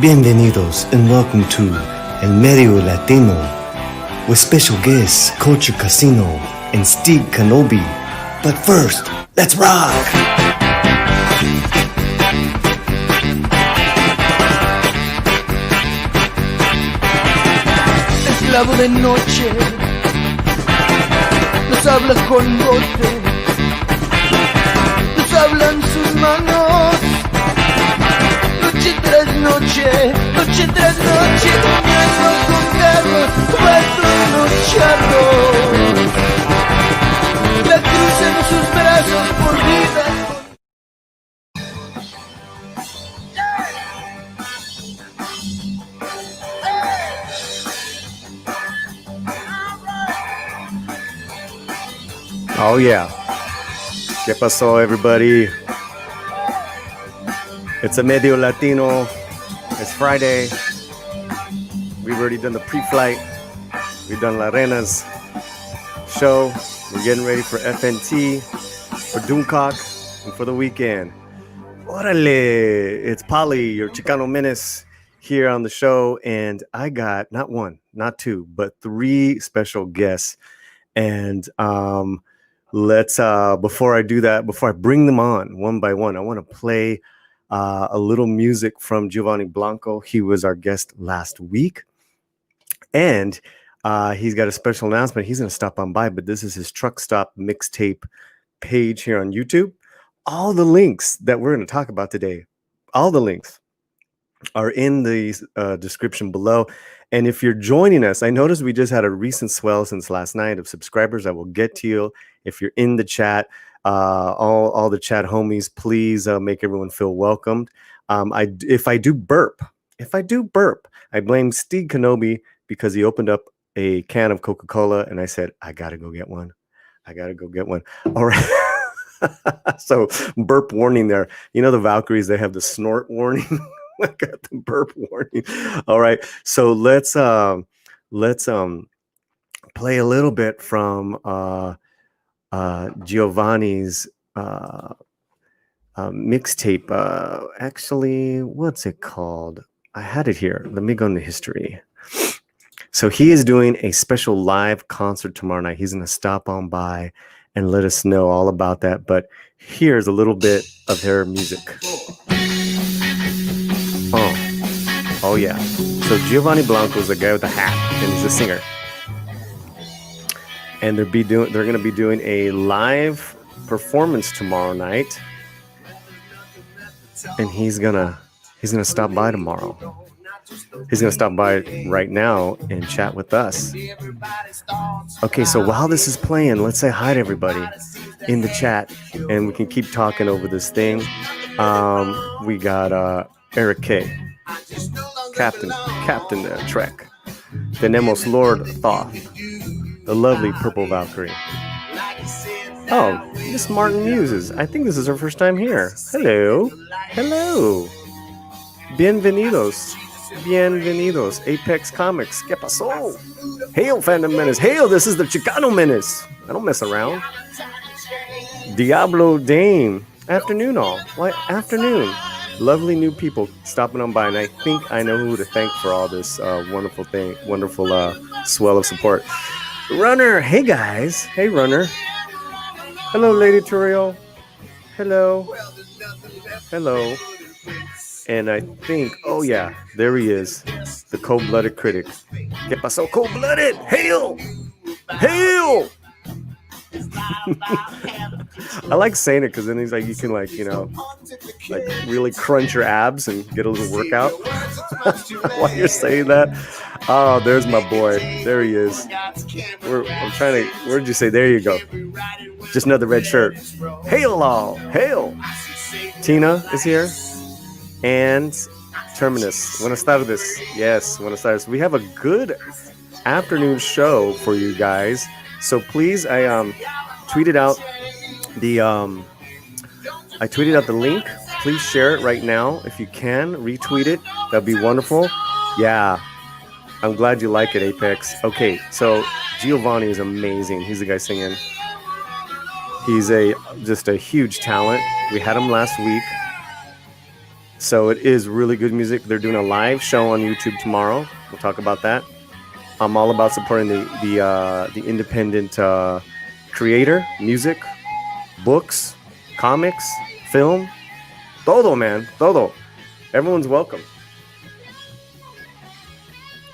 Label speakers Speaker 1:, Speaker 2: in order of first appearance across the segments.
Speaker 1: Bienvenidos and welcome to El Medio Latino with special guests Culture Casino and Steve Kenobi. But first, let's rock!
Speaker 2: Esclavo de noche, nos habla con bote, nos hablan sus manos. Noche tras noche, noche tras noche, comienzo con Carlos, cuatro unos charros. La cruz en sus brazos por vida.
Speaker 3: Oh yeah. ¿Qué pasó, everybody? It's a Medio Latino. It's Friday. We've already done the pre-flight. We've done La Reina's show. We're getting ready for FNT, for Doomcock, and for the weekend. Orale! It's Paulie, your Chicano menace, here on the show. And I got not one, not two, but three special guests. And let's, before I do that, before I bring them on one by one, I want to play a little music from Giovanni Blanco. He was our guest last week, and he's got a special announcement. He's going to stop on by, but this is his truck stop mixtape page here on YouTube. All the links that we're going to talk about today, all the links are in the description below. And if you're joining us, I noticed we just had a recent swell since last night of subscribers. I will get to you if you're in the chat. All the chat homies, please make everyone feel welcomed. If I do burp, I blame Steve Kenobi because he opened up a can of Coca-Cola and I said, I gotta go get one. All right. So burp warning there. You know the Valkyries, they have the snort warning. I got the burp warning. All right. So let's play a little bit from Giovanni's mixtape. Actually, what's it called? I had it here. Let me go into history. So he is doing a special live concert tomorrow night. He's going to stop on by and let us know all about that. But here's a little bit of their music. Oh yeah. So Giovanni Blanco is a guy with a hat, and he's a singer. And they're going to be doing a live performance tomorrow night, and he's gonna stop by tomorrow. He's gonna stop by right now and chat with us. Okay, so while this is playing, let's say hi to everybody in the chat, and we can keep talking over this thing. We got Eric K, Captain Trek. Tenemos Lord Thoth, the lovely Purple Valkyrie. Oh, Miss Martin Muses. I think this is her first time here. Hello. Bienvenidos. Apex Comics. ¿Qué pasó? Hail, Fandom Menace. Hail, this is the Chicano Menace. I don't mess around. Diablo Dame. Afternoon all. Why, afternoon. Lovely new people stopping on by, and I think I know who to thank for all this wonderful swell of support. Runner, hey guys. Hey Runner. Hello, Lady Turiel. Hello. And I think, oh yeah, there he is, the cold-blooded critic. ¿Qué pasó, cold-blooded? Hail! I like saying it because then he's like, you can like really crunch your abs and get a little workout while you're saying that. Oh, there's my boy. There he is. Where'd you say? There you go. Just another red shirt. Hail all. Hail. Tina is here. And Terminus. Buenas tardes. Yes, buenas tardes. We have a good afternoon show for you guys. So please, I tweeted out the link. Please share it right now if you can. Retweet it. That'd be wonderful. Yeah, I'm glad you like it, Apex. Okay, so Giovanni is amazing. He's the guy singing. He's just a huge talent. We had him last week. So it is really good music. They're doing a live show on YouTube tomorrow. We'll talk about that. I'm all about supporting the independent creator, music, books, comics, film, todo, man, todo. Everyone's welcome.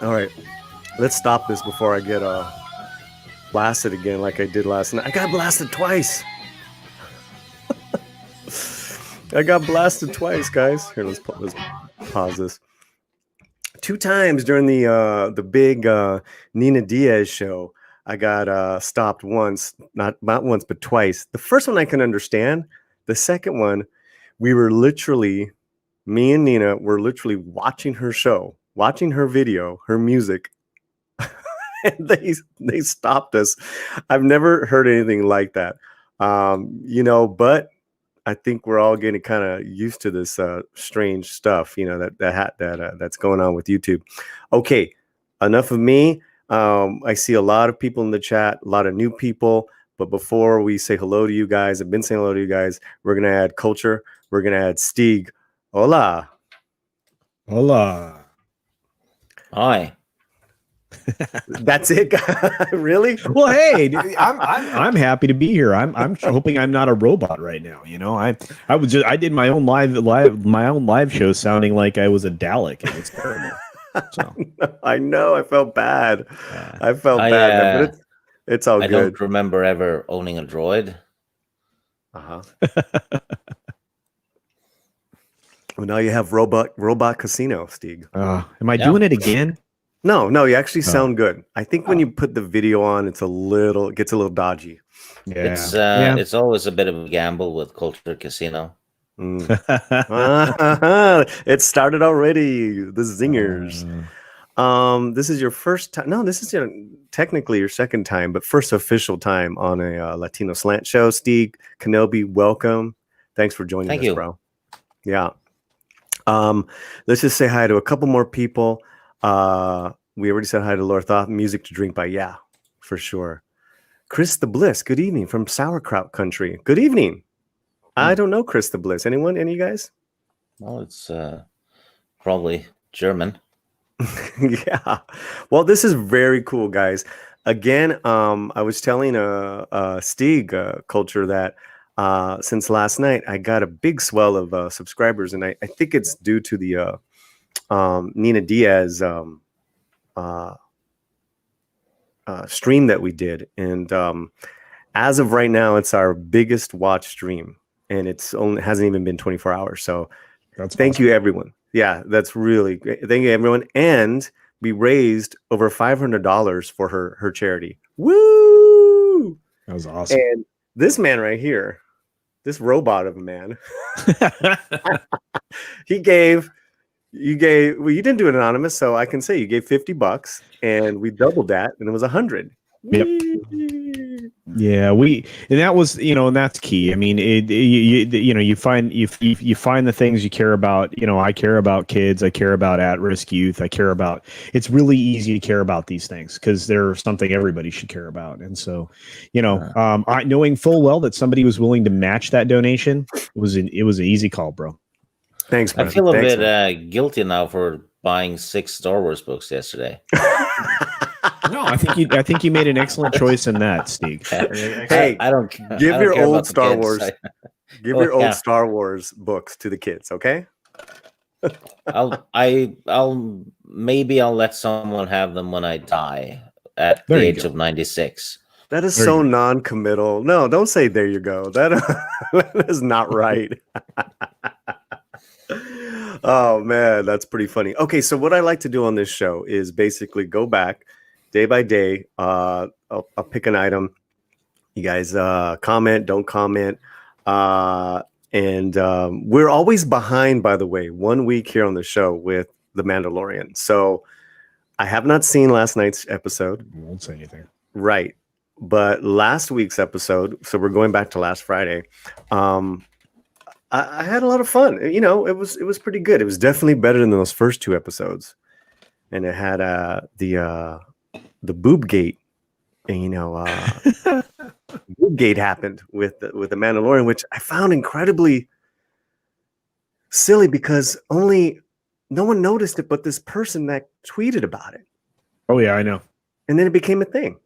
Speaker 3: All right, let's stop this before I get blasted again like I did last night. I got blasted twice. I got blasted twice, guys. Here, let's pause this. 2 times during the big Nina Diaz show, I got stopped once, not once, but twice. The first one I can understand. The second one, we were literally, me and Nina were literally watching her show, watching her video, her music. And they stopped us. I've never heard anything like that. But I think we're all getting kind of used to this strange stuff, that's going on with YouTube. Okay, enough of me. I see a lot of people in the chat, a lot of new people. But before we say hello to you guys, I've been saying hello to you guys. We're gonna add Culture. We're gonna add Stieg. Hola.
Speaker 4: Hola.
Speaker 5: Hi.
Speaker 3: That's it. Really?
Speaker 4: Well, hey, I'm happy to be here. I'm hoping I'm not a robot right now. I did my own live show sounding like I was a Dalek. It was terrible. So.
Speaker 3: I know. I felt bad. I felt bad, man, but it's all good.
Speaker 5: I don't remember ever owning a droid.
Speaker 3: Well, now you have robot casino, Stieg.
Speaker 4: Am I doing it again?
Speaker 3: No, you actually sound good. I think when you put the video on, it gets a little dodgy.
Speaker 4: Yeah.
Speaker 5: It's always a bit of a gamble with Culture Casino.
Speaker 3: It started already. The zingers. This is your first time. No, this is technically your second time, but first official time on a Latino slant show. Stieg, Kenobi, welcome. Thanks for joining us, bro. Yeah. Let's just say hi to a couple more people. We already said hi to Laura Thoth. Music to drink by, yeah, for sure. Chris the Bliss, good evening from Sauerkraut Country. Good evening. I don't know Chris the Bliss. Anyone? Any of you guys?
Speaker 5: Well, it's probably German.
Speaker 3: Yeah. Well, this is very cool, guys. Again, I was telling Stieg Culture that since last night, I got a big swell of subscribers, and I think it's due to the Nina Diaz stream that we did. And as of right now, it's our biggest watch stream, and hasn't even been 24 hours. So thank you, everyone. Yeah, that's really great. Thank you, everyone. And we raised over $500 for her charity. Woo!
Speaker 4: That was awesome.
Speaker 3: And this man right here, this robot of a man, you didn't do it anonymous, so I can say you gave $50 and we doubled that, and it was 100.
Speaker 4: Yep. Yeah, and that was, and that's key. I mean, you find the things you care about. I care about kids. I care about at-risk youth. It's really easy to care about these things because they're something everybody should care about. And so, knowing full well that somebody was willing to match that donation, it was an easy call, bro.
Speaker 3: Thanks, man.
Speaker 5: I feel a bit guilty now for buying 6 Star Wars books yesterday.
Speaker 4: No, I think you made an excellent choice in that, Stieg.
Speaker 3: Hey,
Speaker 5: I don't
Speaker 3: give your old Star
Speaker 5: kids.
Speaker 3: Wars. Give your old Star Wars books to the kids, okay?
Speaker 5: I'll let someone have them when I die at the age of 96.
Speaker 3: That is so non-committal. No, don't say there you go. That is not right. Oh man, that's pretty funny. Okay, so what I like to do on this show is basically go back day by day. I'll pick an item. You guys comment, don't comment. And we're always behind, by the way, 1 week here on the show with The Mandalorian. So I have not seen last night's episode.
Speaker 4: I won't say anything.
Speaker 3: Right. But last week's episode, so we're going back to last Friday. I had a lot of fun. It was pretty good. It was definitely better than those first 2 episodes. And it had the boob gate. And, boob gate happened with the Mandalorian, which I found incredibly silly because no one noticed it but this person that tweeted about it.
Speaker 4: Oh yeah, I know.
Speaker 3: And then it became a thing.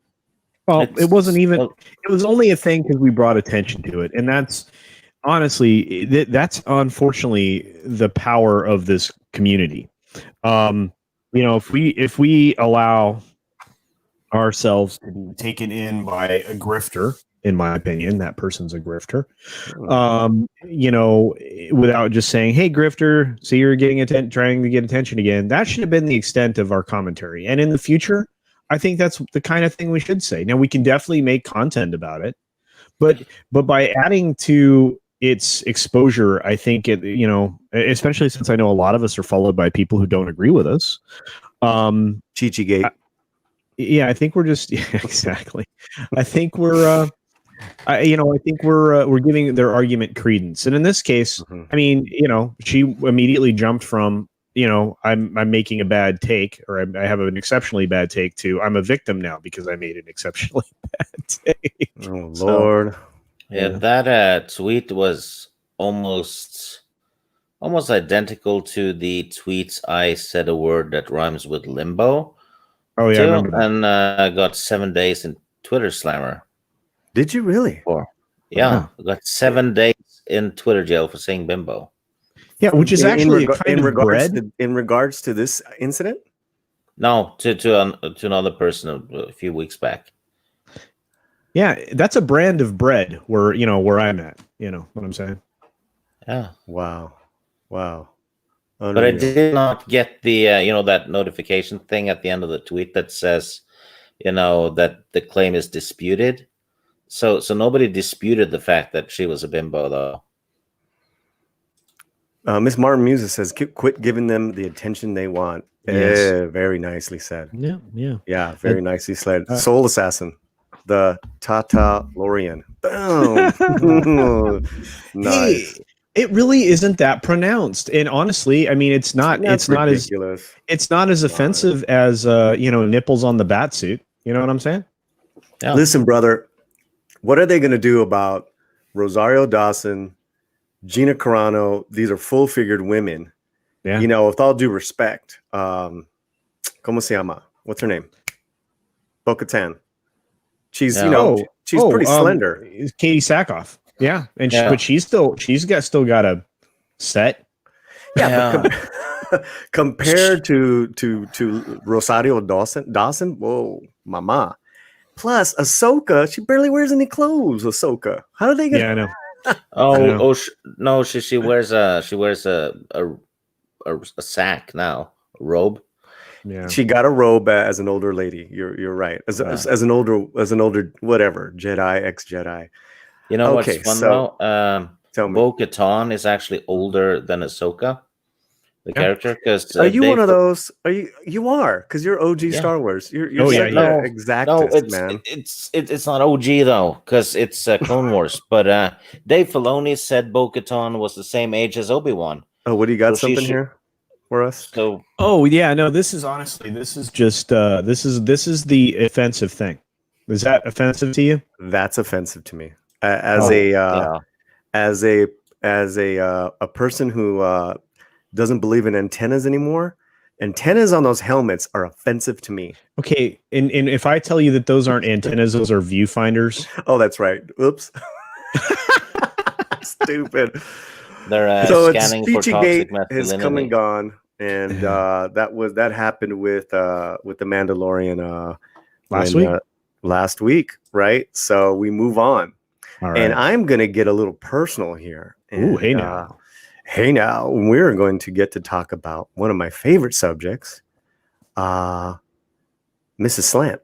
Speaker 4: Well, it wasn't even. It was only a thing because we brought attention to it, and that's honestly that's unfortunately the power of this community. If we allow ourselves to be taken in by a grifter, in my opinion, that person's a grifter. Without just saying, "Hey, grifter, see you're getting trying to get attention again." That should have been the extent of our commentary, and in the future. I think that's the kind of thing we should say. Now we can definitely make content about it, but by adding to its exposure, I think it, especially since I know a lot of us are followed by people who don't agree with us.
Speaker 3: Chi-Chi Gate.
Speaker 4: I think we're just exactly. I think we're we're giving their argument credence, and in this case, I mean, she immediately jumped from. I'm making a bad take, or I have an exceptionally bad take. To I'm a victim now because I made an exceptionally bad take.
Speaker 3: Oh Lord!
Speaker 5: That tweet was almost identical to the tweets I said a word that rhymes with limbo.
Speaker 4: Oh yeah, I remember that.
Speaker 5: And I got 7 days in Twitter Slammer.
Speaker 3: Did you really?
Speaker 5: I got 7 days in Twitter jail for saying bimbo.
Speaker 4: Yeah, which is actually in
Speaker 3: regards to this incident.
Speaker 5: No, to another person a few weeks back.
Speaker 4: Yeah, that's a brand of bread where I'm at. You know what I'm saying?
Speaker 5: Yeah.
Speaker 3: Wow.
Speaker 5: Unreal. But I did not get the that notification thing at the end of the tweet that says, that the claim is disputed. So nobody disputed the fact that she was a bimbo though.
Speaker 3: Miss Martin Musa says, "Quit giving them the attention they want." Yes. Very nicely said.
Speaker 4: Yeah.
Speaker 3: Very nicely said. Soul Assassin, the Tata Lorian. Boom. Nice.
Speaker 4: Hey, it really isn't that pronounced, and honestly, I mean, it's not
Speaker 3: ridiculous.
Speaker 4: It's not as offensive as nipples on the bat suit. You know what I'm saying?
Speaker 3: Yeah. Listen, brother, what are they going to do about Rosario Dawson? Gina Carano, these are full-figured women.
Speaker 4: Yeah.
Speaker 3: With all due respect, ¿cómo se llama? What's her name? Bo-Katan. She's, she's pretty slender.
Speaker 4: Katie Sackhoff. Yeah, and but she's still got a set.
Speaker 3: Yeah. But compared to Rosario Dawson, whoa, mama. Plus, Ahsoka, she barely wears any clothes. Ahsoka, how do they get?
Speaker 4: Yeah, I know.
Speaker 5: No, she wears a sack now, a robe.
Speaker 3: Yeah, she got a robe as an older lady. You're right. As an older whatever Jedi, ex-Jedi.
Speaker 5: What's fun though? Bo-Katan is actually older than Ahsoka, the character. Because
Speaker 3: are you one of those? You are because you're OG Star Wars. You're exactist, man.
Speaker 5: It's not OG though, because it's Clone Wars. But Dave Filoni said Bo-Katan was the same age as Obi-Wan.
Speaker 3: Oh, what do you got? Something here for us?
Speaker 5: So,
Speaker 4: this is honestly, this is just this is the offensive thing. Is that offensive to you?
Speaker 3: That's offensive to me. As a person who doesn't believe in antennas anymore, antennas on those helmets are offensive to me.
Speaker 4: Okay, and if I tell you that those aren't antennas, those are viewfinders.
Speaker 3: Oh, that's right. Oops. Stupid.
Speaker 5: They're scanning for toxic masculinity.
Speaker 3: Has come and gone, and that happened with the Mandalorian last week, right? So we move on.
Speaker 4: All right.
Speaker 3: And I'm going to get a little personal here. And,
Speaker 4: ooh, hey now.
Speaker 3: Hey now, we're going to get to talk about one of my favorite subjects, Mrs. Slant.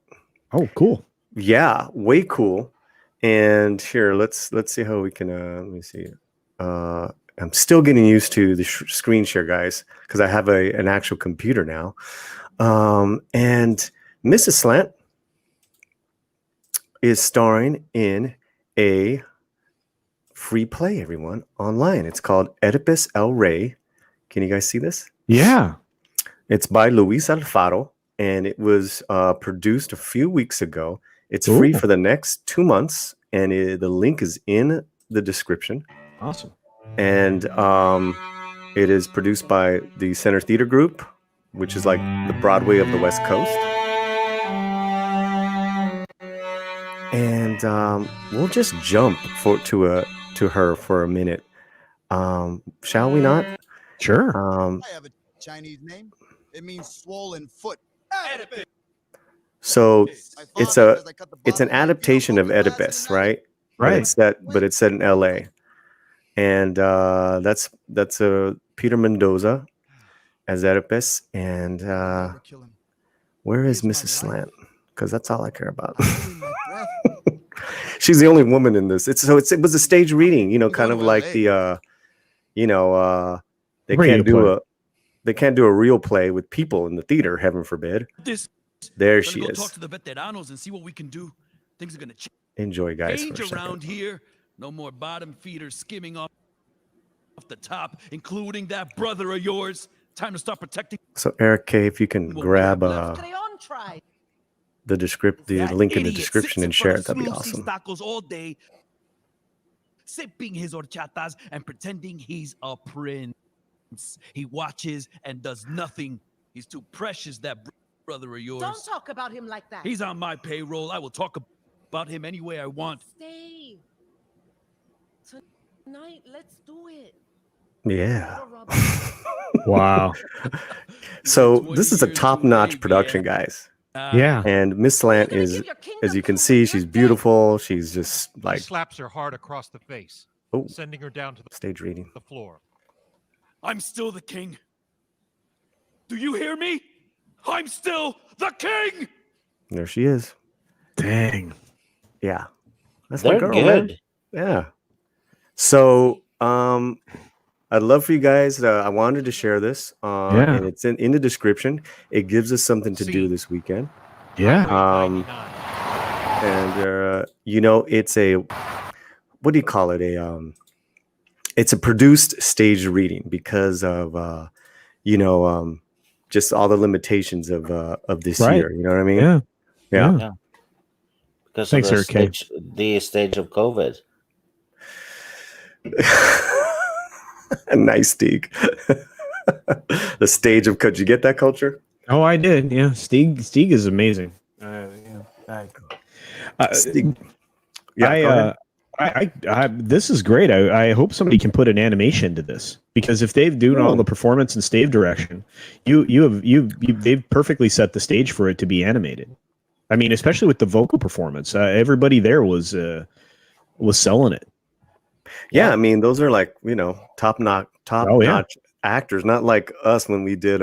Speaker 4: Oh, cool.
Speaker 3: Yeah, way cool. And here, let's see how we can. Let me see. I'm still getting used to the screen share, guys, because I have an actual computer now. And Mrs. Slant is starring in a free play, everyone, online. It's called Oedipus El Rey. Can you guys see this?
Speaker 4: Yeah.
Speaker 3: It's by Luis Alfaro, and it was produced a few weeks ago. It's free for the next 2 months, and the link is in the description.
Speaker 4: Awesome.
Speaker 3: And It is produced by the Center Theater Group, which is like the Broadway of the West Coast. And we'll just jump to her for a minute. Shall we not?
Speaker 4: Sure.
Speaker 6: I have a Chinese name. It means swollen foot.
Speaker 3: So it's an
Speaker 6: an
Speaker 3: adaptation of Oedipus, right?
Speaker 4: Right.
Speaker 3: But it's set in L.A. And that's Peter Mendoza as Oedipus. And where is Mrs. Slant? Because that's all I care about. She's the only woman in this. It was a stage reading, kind of like the they can't do a real play with people in the theater, heaven forbid. There she is.
Speaker 7: Talk to the veteranos and see what we can do. Things are gonna change.
Speaker 3: Enjoy, guys.
Speaker 7: Change around here. No more bottom feeders skimming off the top, including that brother of yours. Time to start protecting.
Speaker 3: So Eric K, if you can grab the link in the description and share it, that'd be awesome.
Speaker 7: Tacos all day, sipping his horchatas and pretending he's a prince. He watches and does nothing. He's too precious, that brother of yours.
Speaker 8: Don't talk about him like that.
Speaker 7: He's on my payroll. I will talk about him any way I want.
Speaker 8: Stay. Tonight, let's do it.
Speaker 3: Yeah.
Speaker 4: Wow.
Speaker 3: So this is a top-notch production, guys.
Speaker 4: Yeah.
Speaker 3: And Miss Slant is, as you can see, she's beautiful. She's just like
Speaker 9: slaps her hard across the face, sending her down to the
Speaker 3: stage reading.
Speaker 9: The floor.
Speaker 7: I'm still the king. Do you hear me? I'm still the king.
Speaker 3: There she is.
Speaker 4: Dang.
Speaker 3: Yeah. That's
Speaker 5: They're
Speaker 3: my girl,
Speaker 5: good.
Speaker 3: man. Yeah. So I'd love for you guys. I wanted to share this. And it's in the description. It gives us something to do this weekend.
Speaker 4: Yeah.
Speaker 3: It's a, what do you call it? It's a produced stage reading because of just all the limitations of this year. You know what I mean? Yeah.
Speaker 5: Because
Speaker 3: Thanks,
Speaker 5: of the stage of COVID.
Speaker 3: Nice, Stieg. The stage of, could you get that culture?
Speaker 4: Oh, I did. Yeah. Stieg is amazing.
Speaker 3: Stieg.
Speaker 4: This is great. I hope somebody can put an animation to this, because if they've done all the performance and stage direction, they've perfectly set the stage for it to be animated. I mean, especially with the vocal performance, everybody there was selling it.
Speaker 3: Yeah, I mean, those are like, top notch actors, not like us when we did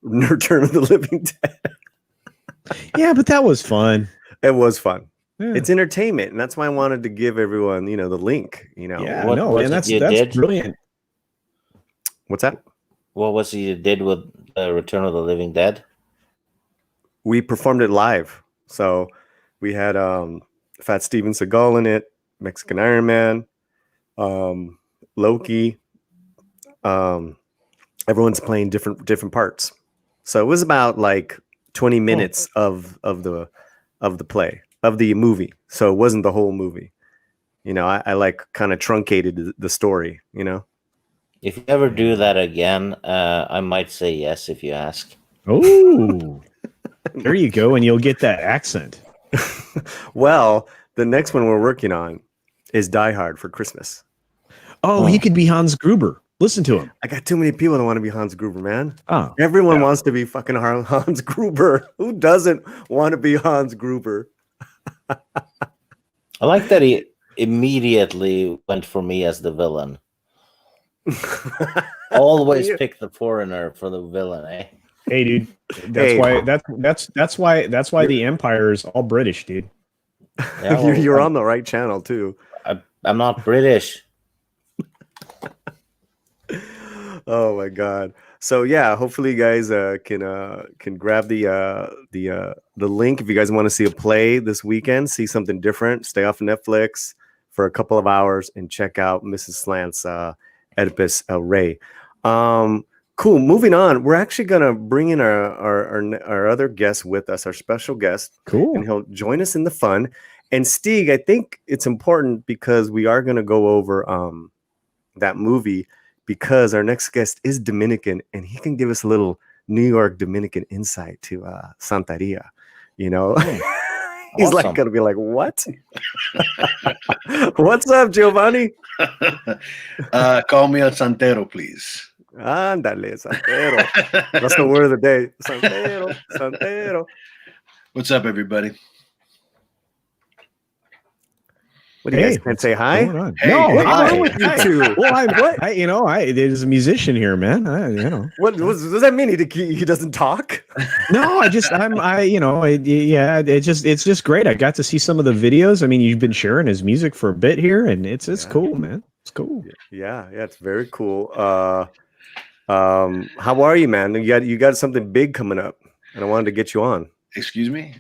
Speaker 3: Return of the Living Dead.
Speaker 4: Yeah, but that was fun.
Speaker 3: It was fun.
Speaker 4: Yeah.
Speaker 3: It's entertainment, and that's why I wanted to give everyone, the link.
Speaker 4: Yeah, that's brilliant.
Speaker 3: What's that?
Speaker 5: What was it you did with Return of the Living Dead?
Speaker 3: We performed it live. So we had Fat Steven Seagal in it, Mexican Iron Man, Loki. Everyone's playing different parts. So it was about like 20 minutes of the play, of the movie. So it wasn't the whole movie. I like kind of truncated the story,
Speaker 5: If you ever do that again, I might say yes if you ask.
Speaker 4: Oh, there you go. And you'll get that accent.
Speaker 3: Well, the next one we're working on is Die Hard for Christmas.
Speaker 4: Oh, he could be Hans Gruber. Listen to him.
Speaker 3: I got too many people that want to be Hans Gruber, man.
Speaker 4: Oh,
Speaker 3: everyone wants to be fucking Hans Gruber. Who doesn't want to be Hans Gruber?
Speaker 5: I like that he immediately went for me as the villain. Always pick the foreigner for the villain, eh?
Speaker 4: Hey, dude. That's why the Empire is all British, dude.
Speaker 5: Yeah,
Speaker 3: you're on the right channel too.
Speaker 5: I'm not British.
Speaker 3: Oh my god. So yeah, hopefully you guys can grab the link if you guys want to see a play this weekend, see something different, stay off Netflix for a couple of hours and check out Mrs. Slant's Oedipus Ray. Cool. Moving on, we're actually gonna bring in our other guest with us, our special guest.
Speaker 4: Cool.
Speaker 3: And he'll join us in the fun. And Stieg, I think it's important because we are gonna go over that movie, because our next guest is Dominican, and he can give us a little New York Dominican insight to Santeria. You know, he's like
Speaker 5: Awesome.
Speaker 3: gonna be like, "What? What's up, Giovanni?"
Speaker 10: Call me a santero, please.
Speaker 3: Ándale, Santero. That's the word of the day. Santero, Santero.
Speaker 10: What's up, everybody?
Speaker 3: What do you guys can't say hi?
Speaker 4: Going on?
Speaker 10: Hey,
Speaker 4: No,
Speaker 10: hey,
Speaker 4: what's
Speaker 10: hi.
Speaker 4: wrong with you two? Well, there's a musician here, man.
Speaker 3: What does that mean? He doesn't talk?
Speaker 4: No, it's just great. I got to see some of the videos. I mean, you've been sharing his music for a bit here, and it's cool, man. It's cool.
Speaker 3: Yeah, it's very cool. How are you, man? You got something big coming up, and I wanted to get you on.
Speaker 10: Excuse me?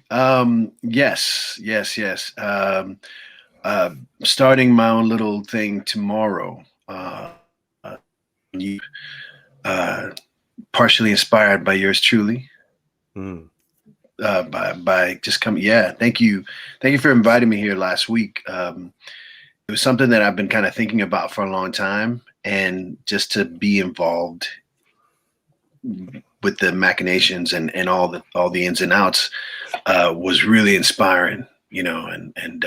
Speaker 10: Yes. Starting my own little thing tomorrow. Partially inspired by yours truly. By just coming. Yeah, thank you for inviting me here last week. It was something that I've been kind of thinking about for a long time, and just to be involved with the machinations and all the ins and outs was really inspiring, you know, and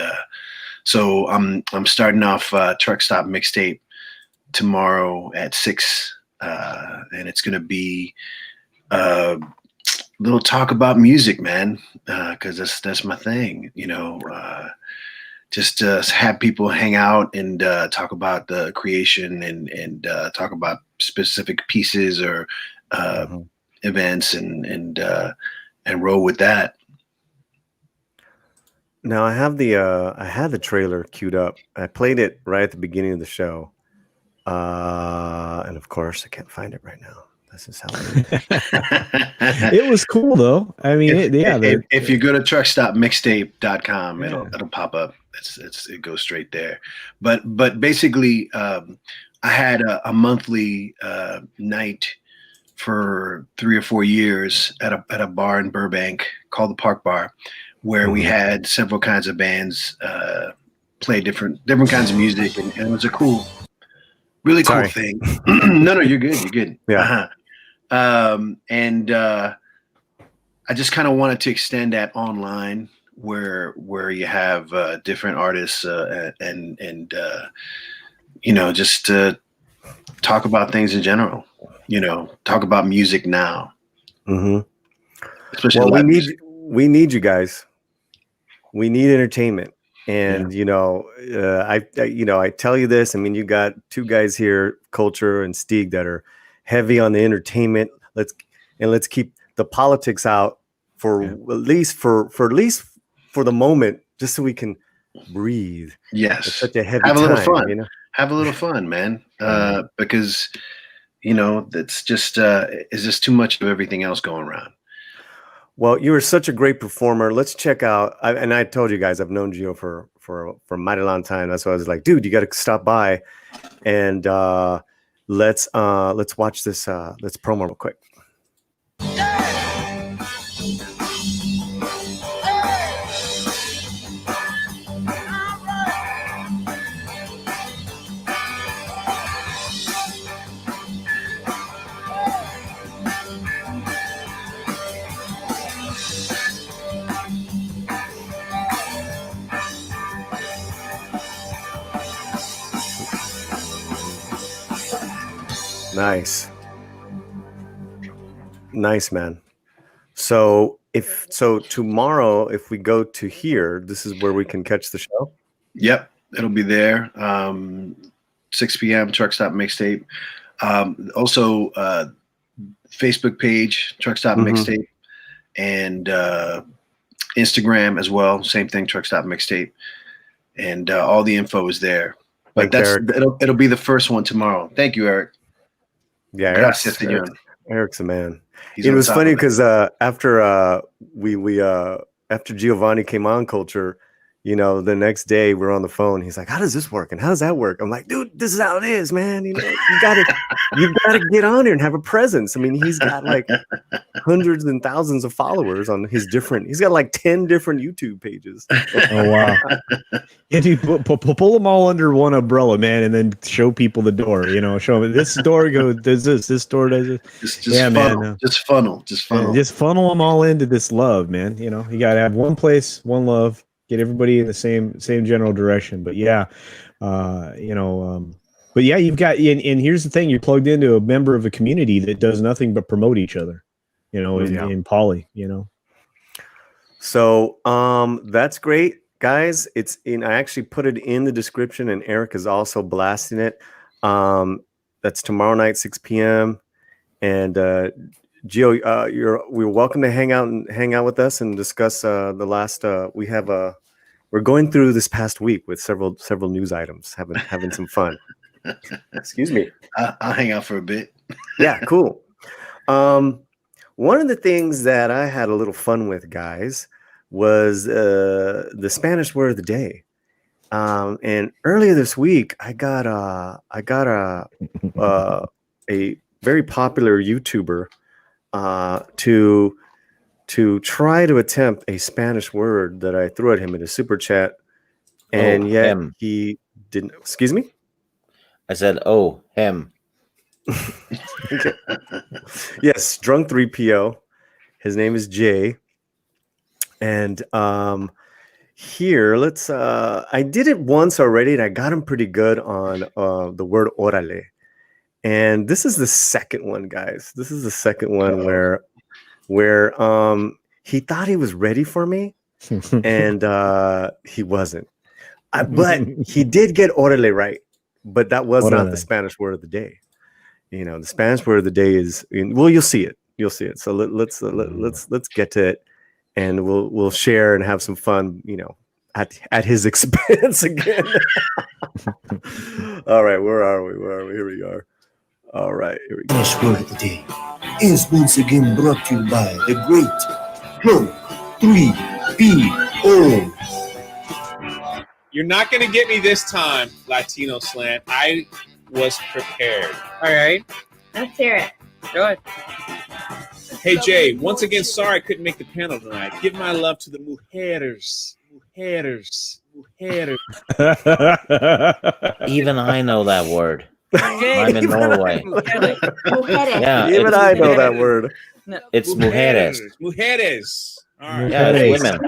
Speaker 10: so I'm starting off Truck Stop Mixtape tomorrow at 6, and it's gonna be a little talk about music, man, because that's my thing, you know. Just have people hang out and talk about the creation and talk about specific pieces or events and roll with that.
Speaker 3: Now I have the trailer queued up. I played it right at the beginning of the show, and of course I can't find it right now. This is how
Speaker 4: it was cool though. I mean,
Speaker 10: if you go to truckstopmixtape.com, it'll pop up. It goes straight there. But basically, I had a monthly night for 3 or 4 years at a bar in Burbank called the Park Bar, where we had several kinds of bands play different kinds of music, and it was a really cool thing. No, you're good.
Speaker 3: Yeah.
Speaker 10: And I just kind of wanted to extend that online, where you have different artists and you know, just talk about things in general. You know, talk about music now. Especially
Speaker 3: we need you guys. We need entertainment, and you know, I tell you this. I mean, you got two guys here, Culture and Steeg, that are heavy on the entertainment. Let's keep the politics out for at least for the moment, just so we can breathe.
Speaker 10: Yes,
Speaker 3: it's such a heavy
Speaker 10: have a little
Speaker 3: time,
Speaker 10: fun.
Speaker 3: you know?
Speaker 10: Have a little fun, man. Because you know, it's just too much of everything else going around.
Speaker 3: Well, you were such a great performer. Let's check out. And I told you guys, I've known Gio for a mighty long time. That's why I was like, dude, you got to stop by, and let's watch this. Let's promo real quick. Nice, man. So tomorrow, if we go to here, this is where we can catch the show.
Speaker 10: Yep, it'll be there. 6 p.m. Truck Stop Mixtape. Also, Facebook page Truck Stop Mixtape, and Instagram as well. Same thing, Truck Stop Mixtape, and all the info is there. But it'll be the first one tomorrow. Thank you, Eric.
Speaker 3: Yeah, Eric's a man.
Speaker 10: He's
Speaker 3: it was funny because after Giovanni came on Culture, you know, the next day we're on the phone. He's like, how does this work? And how does that work? I'm like, dude, this is how it is, man. You know, you gotta get on here and have a presence. I mean, he's got like hundreds and thousands of followers on he's got like 10 different YouTube pages.
Speaker 4: Oh, wow. Yeah, dude, pull them all under one umbrella, man, and then show people the door, you know, show them this door does this door does it.
Speaker 10: Just funnel. Just funnel.
Speaker 4: Yeah, just funnel them all into this love, man. You know, you got to have one place, one love, get everybody in the same general direction. But yeah, you know, but yeah, you've got, and here's the thing, you're plugged into a member of a community that does nothing but promote each other, you know, in Paulie, you know.
Speaker 3: So that's great, guys. I actually put it in the description, and Eric is also blasting it. That's tomorrow night, 6 p.m. And Gio, we're welcome to hang out with us and discuss the last. We're going through this past week with several news items, having some fun. Excuse me.
Speaker 10: I'll hang out for a bit.
Speaker 3: Yeah, cool. One of the things that I had a little fun with, guys, was the Spanish word of the day. And earlier this week, I got a very popular YouTuber to try to attempt a Spanish word that I threw at him in a super chat, and he didn't. Excuse me.
Speaker 5: I said, him.
Speaker 3: Okay. Yes, drunk 3PO. His name is Jay. And here, let's I did it once already, and I got him pretty good on the word orale. And this is the second one, guys. This is the second one where he thought he was ready for me, and he wasn't. But he did get orale right. But that was not the Spanish word of the day. You know, the Spanish word of the day is, well, you'll see it. You'll see it. So let's get to it, and we'll share and have some fun, you know, at his expense again. All right, where are we? Here we are. All right, here we go.
Speaker 1: Spanish word of the day is once again brought to you by the great 3PO.
Speaker 11: You're not going to get me this time, Latino Slant. I was prepared.
Speaker 12: All right. Let's hear it. Good.
Speaker 11: Hey, Jay, once again, sorry I couldn't make the panel tonight. Give my love to the mujeres.
Speaker 5: Even I know that word. I'm in Norway.
Speaker 3: Yeah, even I know that word.
Speaker 5: It's mujeres.
Speaker 11: Mujeres. All right.
Speaker 5: Yeah, it's women.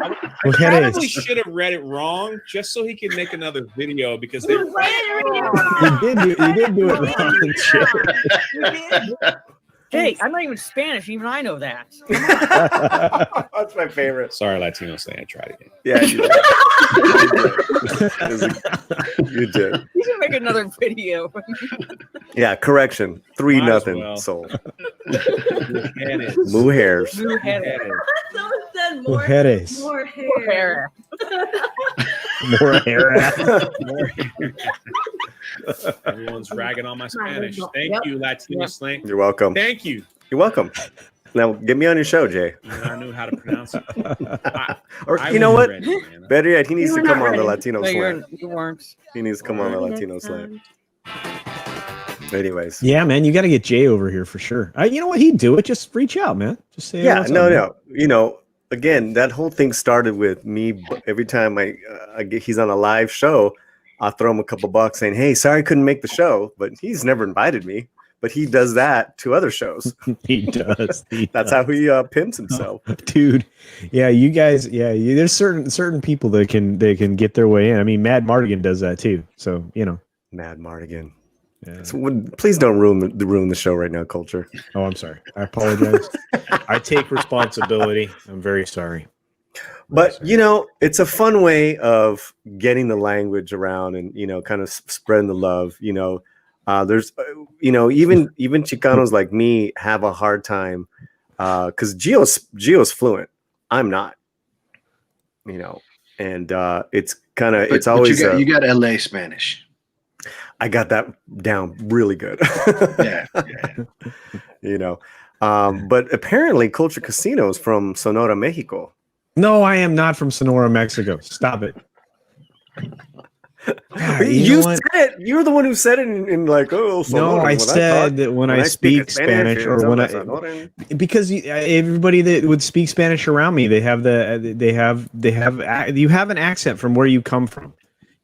Speaker 11: I probably should have read it wrong just so he could make another video because they
Speaker 4: You did do it wrong.
Speaker 12: Hey, I'm not even Spanish. Even I know that.
Speaker 3: That's my favorite.
Speaker 11: Sorry, Latino Slant. I tried again.
Speaker 3: Yeah, you did.
Speaker 12: You should make another video.
Speaker 3: Yeah, correction. 3-0
Speaker 11: well.
Speaker 3: soul.
Speaker 11: Mujeres.
Speaker 3: Mujeres.
Speaker 8: Someone said more
Speaker 4: Mujeres.
Speaker 8: More hair.
Speaker 4: More hair.
Speaker 11: Everyone's ragging on my Spanish. Thank you, Latino Slant.
Speaker 3: You're welcome.
Speaker 11: Thank you.
Speaker 3: You're welcome. Now get me on your show, Jay.
Speaker 11: I knew how to pronounce it.
Speaker 3: Or
Speaker 11: I
Speaker 3: you know what?
Speaker 11: ready,
Speaker 3: Better yet, he needs to come on the Latino
Speaker 12: No,
Speaker 3: slant.
Speaker 12: you weren't.
Speaker 3: He needs to come on the Latino slant. Anyways.
Speaker 4: Yeah, man, you got to get Jay over here for sure. You know what? He'd do it. Just reach out, man. Just say,
Speaker 3: yeah, no. You know, again, that whole thing started with me. Every time he's on a live show, I'll throw him a couple bucks saying, "Hey, sorry I couldn't make the show," but he's never invited me. But he does that to other shows.
Speaker 4: He does.
Speaker 3: That's how he pimps himself,
Speaker 4: dude. Yeah, you guys. Yeah, there's certain people that can get their way in. I mean, Mad Mardigan does that too. So you know,
Speaker 3: Mad Mardigan. Yeah. So please don't ruin the show right now, Culture.
Speaker 4: Oh, I'm sorry. I apologize. I take responsibility. I'm very sorry.
Speaker 3: But you know, it's a fun way of getting the language around and, you know, kind of spreading the love. You know, there's, you know, even Chicanos like me have a hard time because Gio's fluent. I'm not. You know, and it's kind of it's always
Speaker 10: you got LA Spanish.
Speaker 3: I got that down really good.
Speaker 10: Yeah.
Speaker 3: You know, but apparently Culture Casino is from Sonora, Mexico.
Speaker 4: No, I am not from Sonora, Mexico. Stop it.
Speaker 3: You said it. You're the one who said it in like, oh,
Speaker 4: no, I said that when I speak Spanish or when because everybody that would speak Spanish around me, you have an accent from where you come from,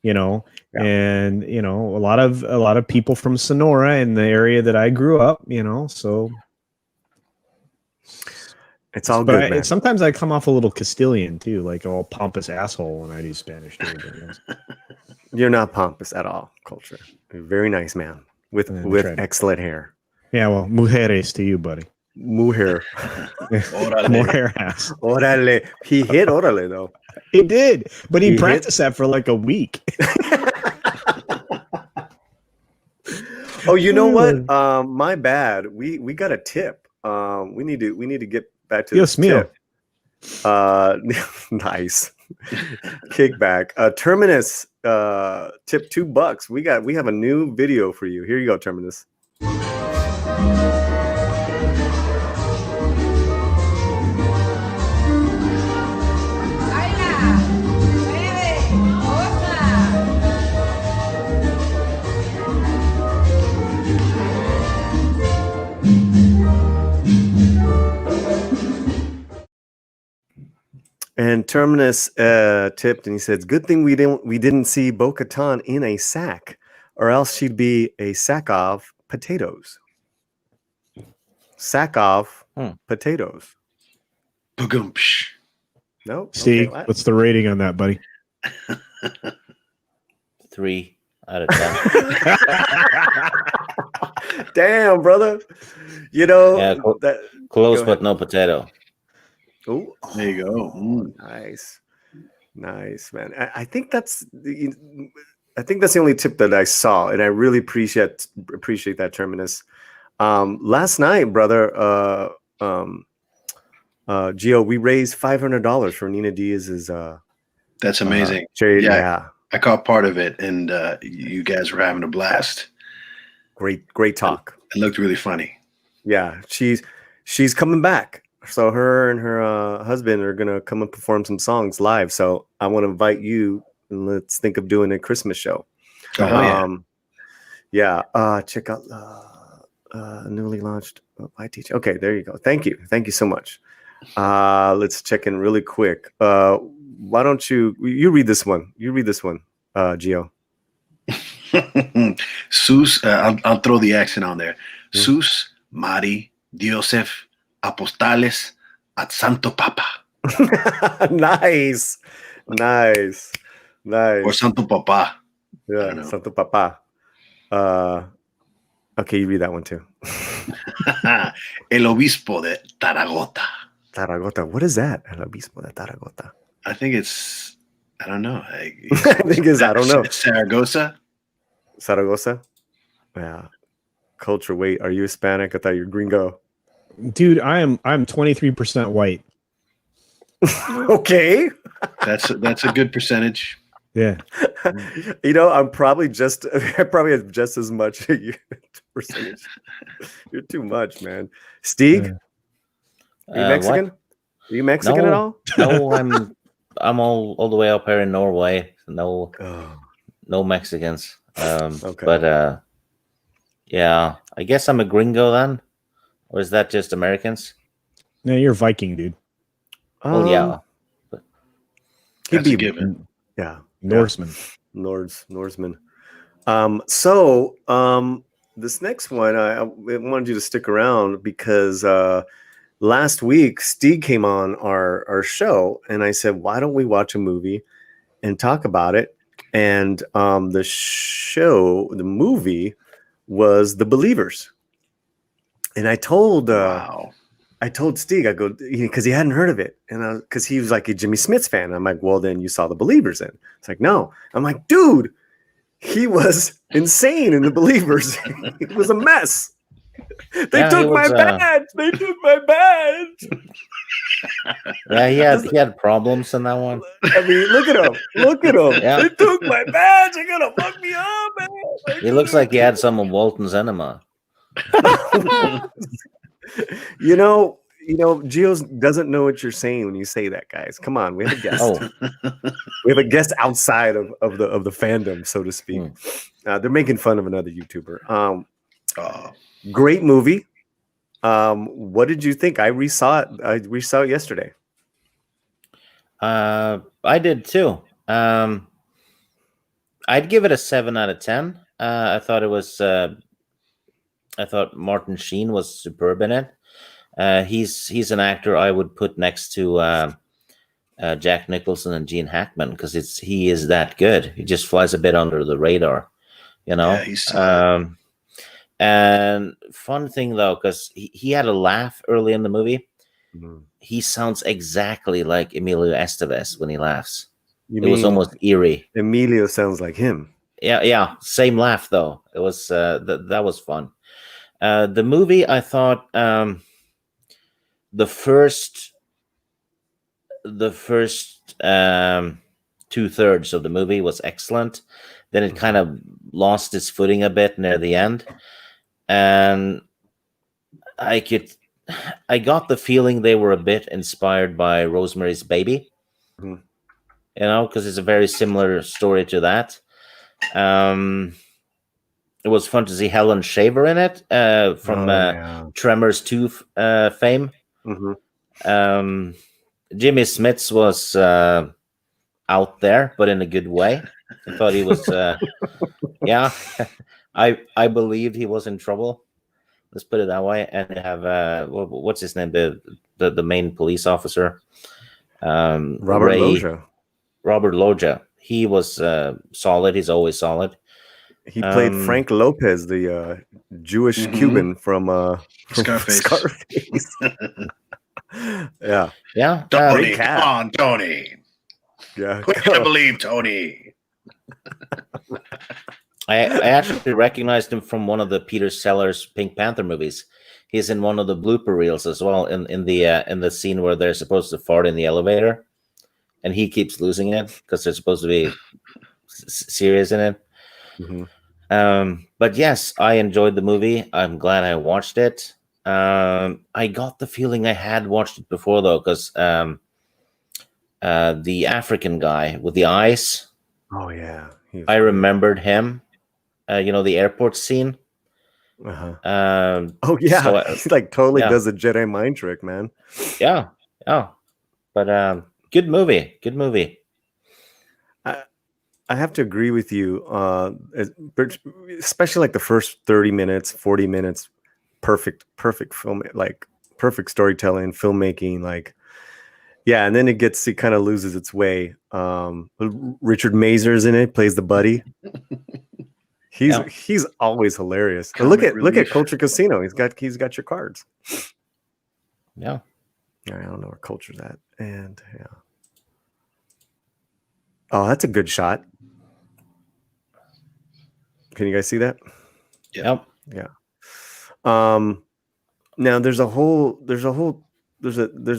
Speaker 4: and a lot of people from Sonora in the area that I grew up, so
Speaker 3: it's all good. Man.
Speaker 4: Sometimes I come off a little Castilian too, like all pompous asshole when I do Spanish too.
Speaker 3: You're not pompous at all, Culture. You're a very nice man with excellent hair.
Speaker 4: Yeah, well, mujeres to you, buddy.
Speaker 3: Mujer.
Speaker 4: Mujer ass.
Speaker 3: Orale. He hit orale, though.
Speaker 4: He did, but he practiced that for like a week.
Speaker 3: Oh, you know what? My bad. We got a tip. We need to get back to this tip. Nice. Kickback. Terminus tip $2. We have a new video for you. Here you go, Terminus. And Terminus tipped, and he says, "Good thing we didn't see Bo-Katan in a sack, or else she'd be a sack of potatoes." Sack of potatoes. No,
Speaker 4: Steve, okay, what's the rating on that, buddy?
Speaker 5: 3 out of 10.
Speaker 3: Damn, brother.
Speaker 5: Close, but no potato.
Speaker 3: Oh, there you go. Nice, man. I think that's the only tip that I saw, and I really appreciate that, Terminus. Last night, brother, Gio, we raised $500 for Nina Diaz's.
Speaker 10: That's amazing.
Speaker 3: Yeah,
Speaker 10: I caught part of it, and you guys were having a blast.
Speaker 3: Great talk.
Speaker 10: It looked really funny.
Speaker 3: Yeah, she's coming back. So her and her husband are gonna come and perform some songs live. So I want to invite you, and let's think of doing a Christmas show. Check out newly launched I Teach. Okay, there you go. Thank you so much. Let's check in really quick. Why don't you read this one? Gio.
Speaker 10: Sus, I'll throw the accent on there. Sus Mari Diosef Apostales at Santo Papa.
Speaker 3: Nice.
Speaker 10: Or Santo Papa.
Speaker 3: Yeah, Santo Papa. Okay, you read that one too.
Speaker 10: El Obispo de Tarragota.
Speaker 3: Tarragota. What is that? El Obispo de Tarragota.
Speaker 10: I think it's, I don't know.
Speaker 3: I don't know.
Speaker 10: Saragossa.
Speaker 3: Yeah. Culture. Wait, are you Hispanic? I thought you were gringo.
Speaker 4: Dude, I'm 23% white.
Speaker 3: Okay.
Speaker 10: That's a good percentage.
Speaker 4: Yeah.
Speaker 3: I probably have just as much percentage. You're too much, man. Stieg? Are you Mexican?
Speaker 5: What?
Speaker 3: Are you Mexican at all?
Speaker 5: No, I'm all the way up here in Norway. No Mexicans.
Speaker 3: Okay.
Speaker 5: But yeah, I guess I'm a gringo then. Or is that just Americans?
Speaker 4: No, you're Viking, dude.
Speaker 5: Yeah.
Speaker 3: He'd be given. Yeah.
Speaker 4: Norseman.
Speaker 3: Norseman. So this next one, I wanted you to stick around because last week Stieg came on our show, and I said, why don't we watch a movie and talk about it? And the movie was The Believers. And I told Stieg, I go, because he hadn't heard of it, and because he was like a Jimmy Smits fan. I'm like, well, then you saw The Believers then. It's like, no. I'm like, dude, he was insane in The Believers. It was a mess. They took my badge. They took my badge.
Speaker 5: Yeah, he had problems in that one.
Speaker 3: I mean, look at him. Yeah. They took my badge. They're gonna fuck me up, man.
Speaker 5: He looks like he had some of Walton's enema.
Speaker 3: Geos doesn't know what you're saying when you say that, guys. Come on, we have a guest.
Speaker 5: Oh,
Speaker 3: We have a guest outside of the fandom, so to speak. They're making fun of another YouTuber. Great movie. What did you think? I resaw it. I resaw it yesterday.
Speaker 5: I did too. I'd give it a 7 out of 10. I thought it was. I thought Martin Sheen was superb in it. He's an actor I would put next to Jack Nicholson and Gene Hackman because he is that good. He just flies a bit under the radar,
Speaker 10: Yeah, he's
Speaker 5: and fun thing though, because he had a laugh early in the movie. He sounds exactly like Emilio Estevez when he laughs. It was almost eerie.
Speaker 3: Emilio sounds like him.
Speaker 5: Yeah. Same laugh though. It was that was fun. The movie, I thought, the first 2/3 of the movie was excellent. Then it kind of lost its footing a bit near the end, and I got the feeling they were a bit inspired by Rosemary's Baby. Because it's a very similar story to that. It was fun to see Helen Shaver in it from Tremors 2 fame. Jimmy Smits was out there, but in a good way. I thought he was, yeah. I believed he was in trouble. Let's put it that way. And they have what's his name? The main police officer,
Speaker 3: Robert Loggia.
Speaker 5: Robert Loggia. He was solid. He's always solid.
Speaker 3: He played Frank Lopez, the Jewish Cuban from
Speaker 10: Scarface.
Speaker 3: Yeah.
Speaker 10: Tony, come on, Tony.
Speaker 3: Yeah.
Speaker 10: Who can believe Tony?
Speaker 5: I actually recognized him from one of the Peter Sellers Pink Panther movies. He's in one of the blooper reels as well in the scene where they're supposed to fart in the elevator, and he keeps losing it because they're supposed to be serious in it. But yes, I enjoyed the movie. I'm glad I watched it. I got the feeling I had watched it before though, because the African guy with the eyes.
Speaker 3: Oh yeah,
Speaker 5: I remembered him. The airport scene.
Speaker 3: Oh yeah,
Speaker 5: so,
Speaker 3: he like totally does a Jedi mind trick, man.
Speaker 5: Yeah. But good movie. Good movie.
Speaker 3: I have to agree with you, especially like the first 30 minutes, 40 minutes, perfect film, like perfect storytelling, filmmaking, like, yeah. And then it kind of loses its way. Richard Mazur's in it, plays the buddy. He's always hilarious. Look at Culture Casino. He's got your cards.
Speaker 5: Yeah.
Speaker 3: I don't know where Culture's at. And yeah. Oh, that's a good shot. Can you guys see that?
Speaker 5: Yep.
Speaker 3: Yeah. Now there's a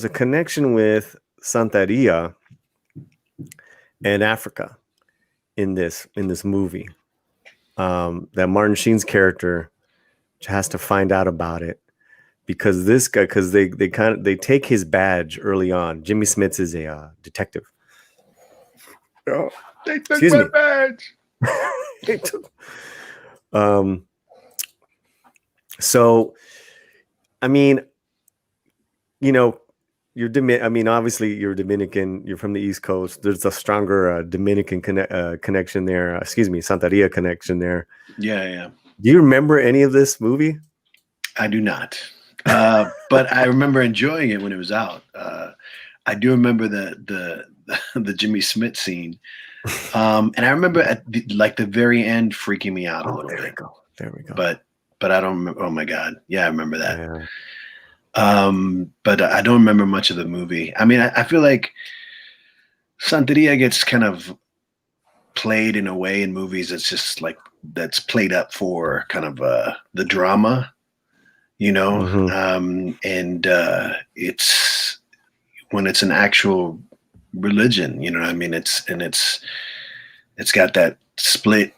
Speaker 3: connection with Santeria and Africa in this movie. That Martin Sheen's character has to find out about it because this guy, because they take his badge early on. Jimmy Smits is a detective.
Speaker 10: Oh, they took my badge.
Speaker 3: So, I mean, obviously you're Dominican, you're from the East Coast. There's a stronger Dominican connection there. Santeria connection there.
Speaker 10: Yeah.
Speaker 3: Do you remember any of this movie?
Speaker 10: I do not. But I remember enjoying it when it was out. I do remember the Jimmy Smits scene. And I remember at the very end freaking me out a little bit.
Speaker 3: There we go.
Speaker 10: But I don't remember. Oh my God. Yeah, I remember that. Yeah. But I don't remember much of the movie. I mean, I feel like Santeria gets kind of played in a way in movies that's played up for kind of the drama, and it's when it's an actual religion, you know what I mean? It's got that split,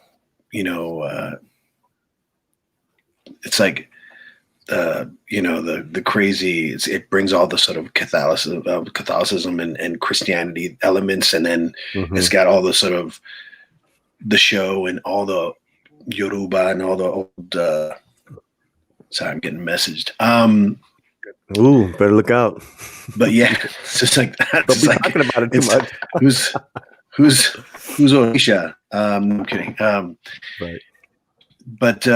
Speaker 10: it's like you know, the crazy. It brings all the sort of Catholicism and Christianity elements, and then it's got all the sort of the show and all the Yoruba and all the old. Sorry, I'm getting messaged.
Speaker 3: Ooh, better look out.
Speaker 10: But yeah, it's just like that.
Speaker 3: Don't be talking about it too much.
Speaker 10: Who's Onisha? I'm kidding.
Speaker 3: Right.
Speaker 10: But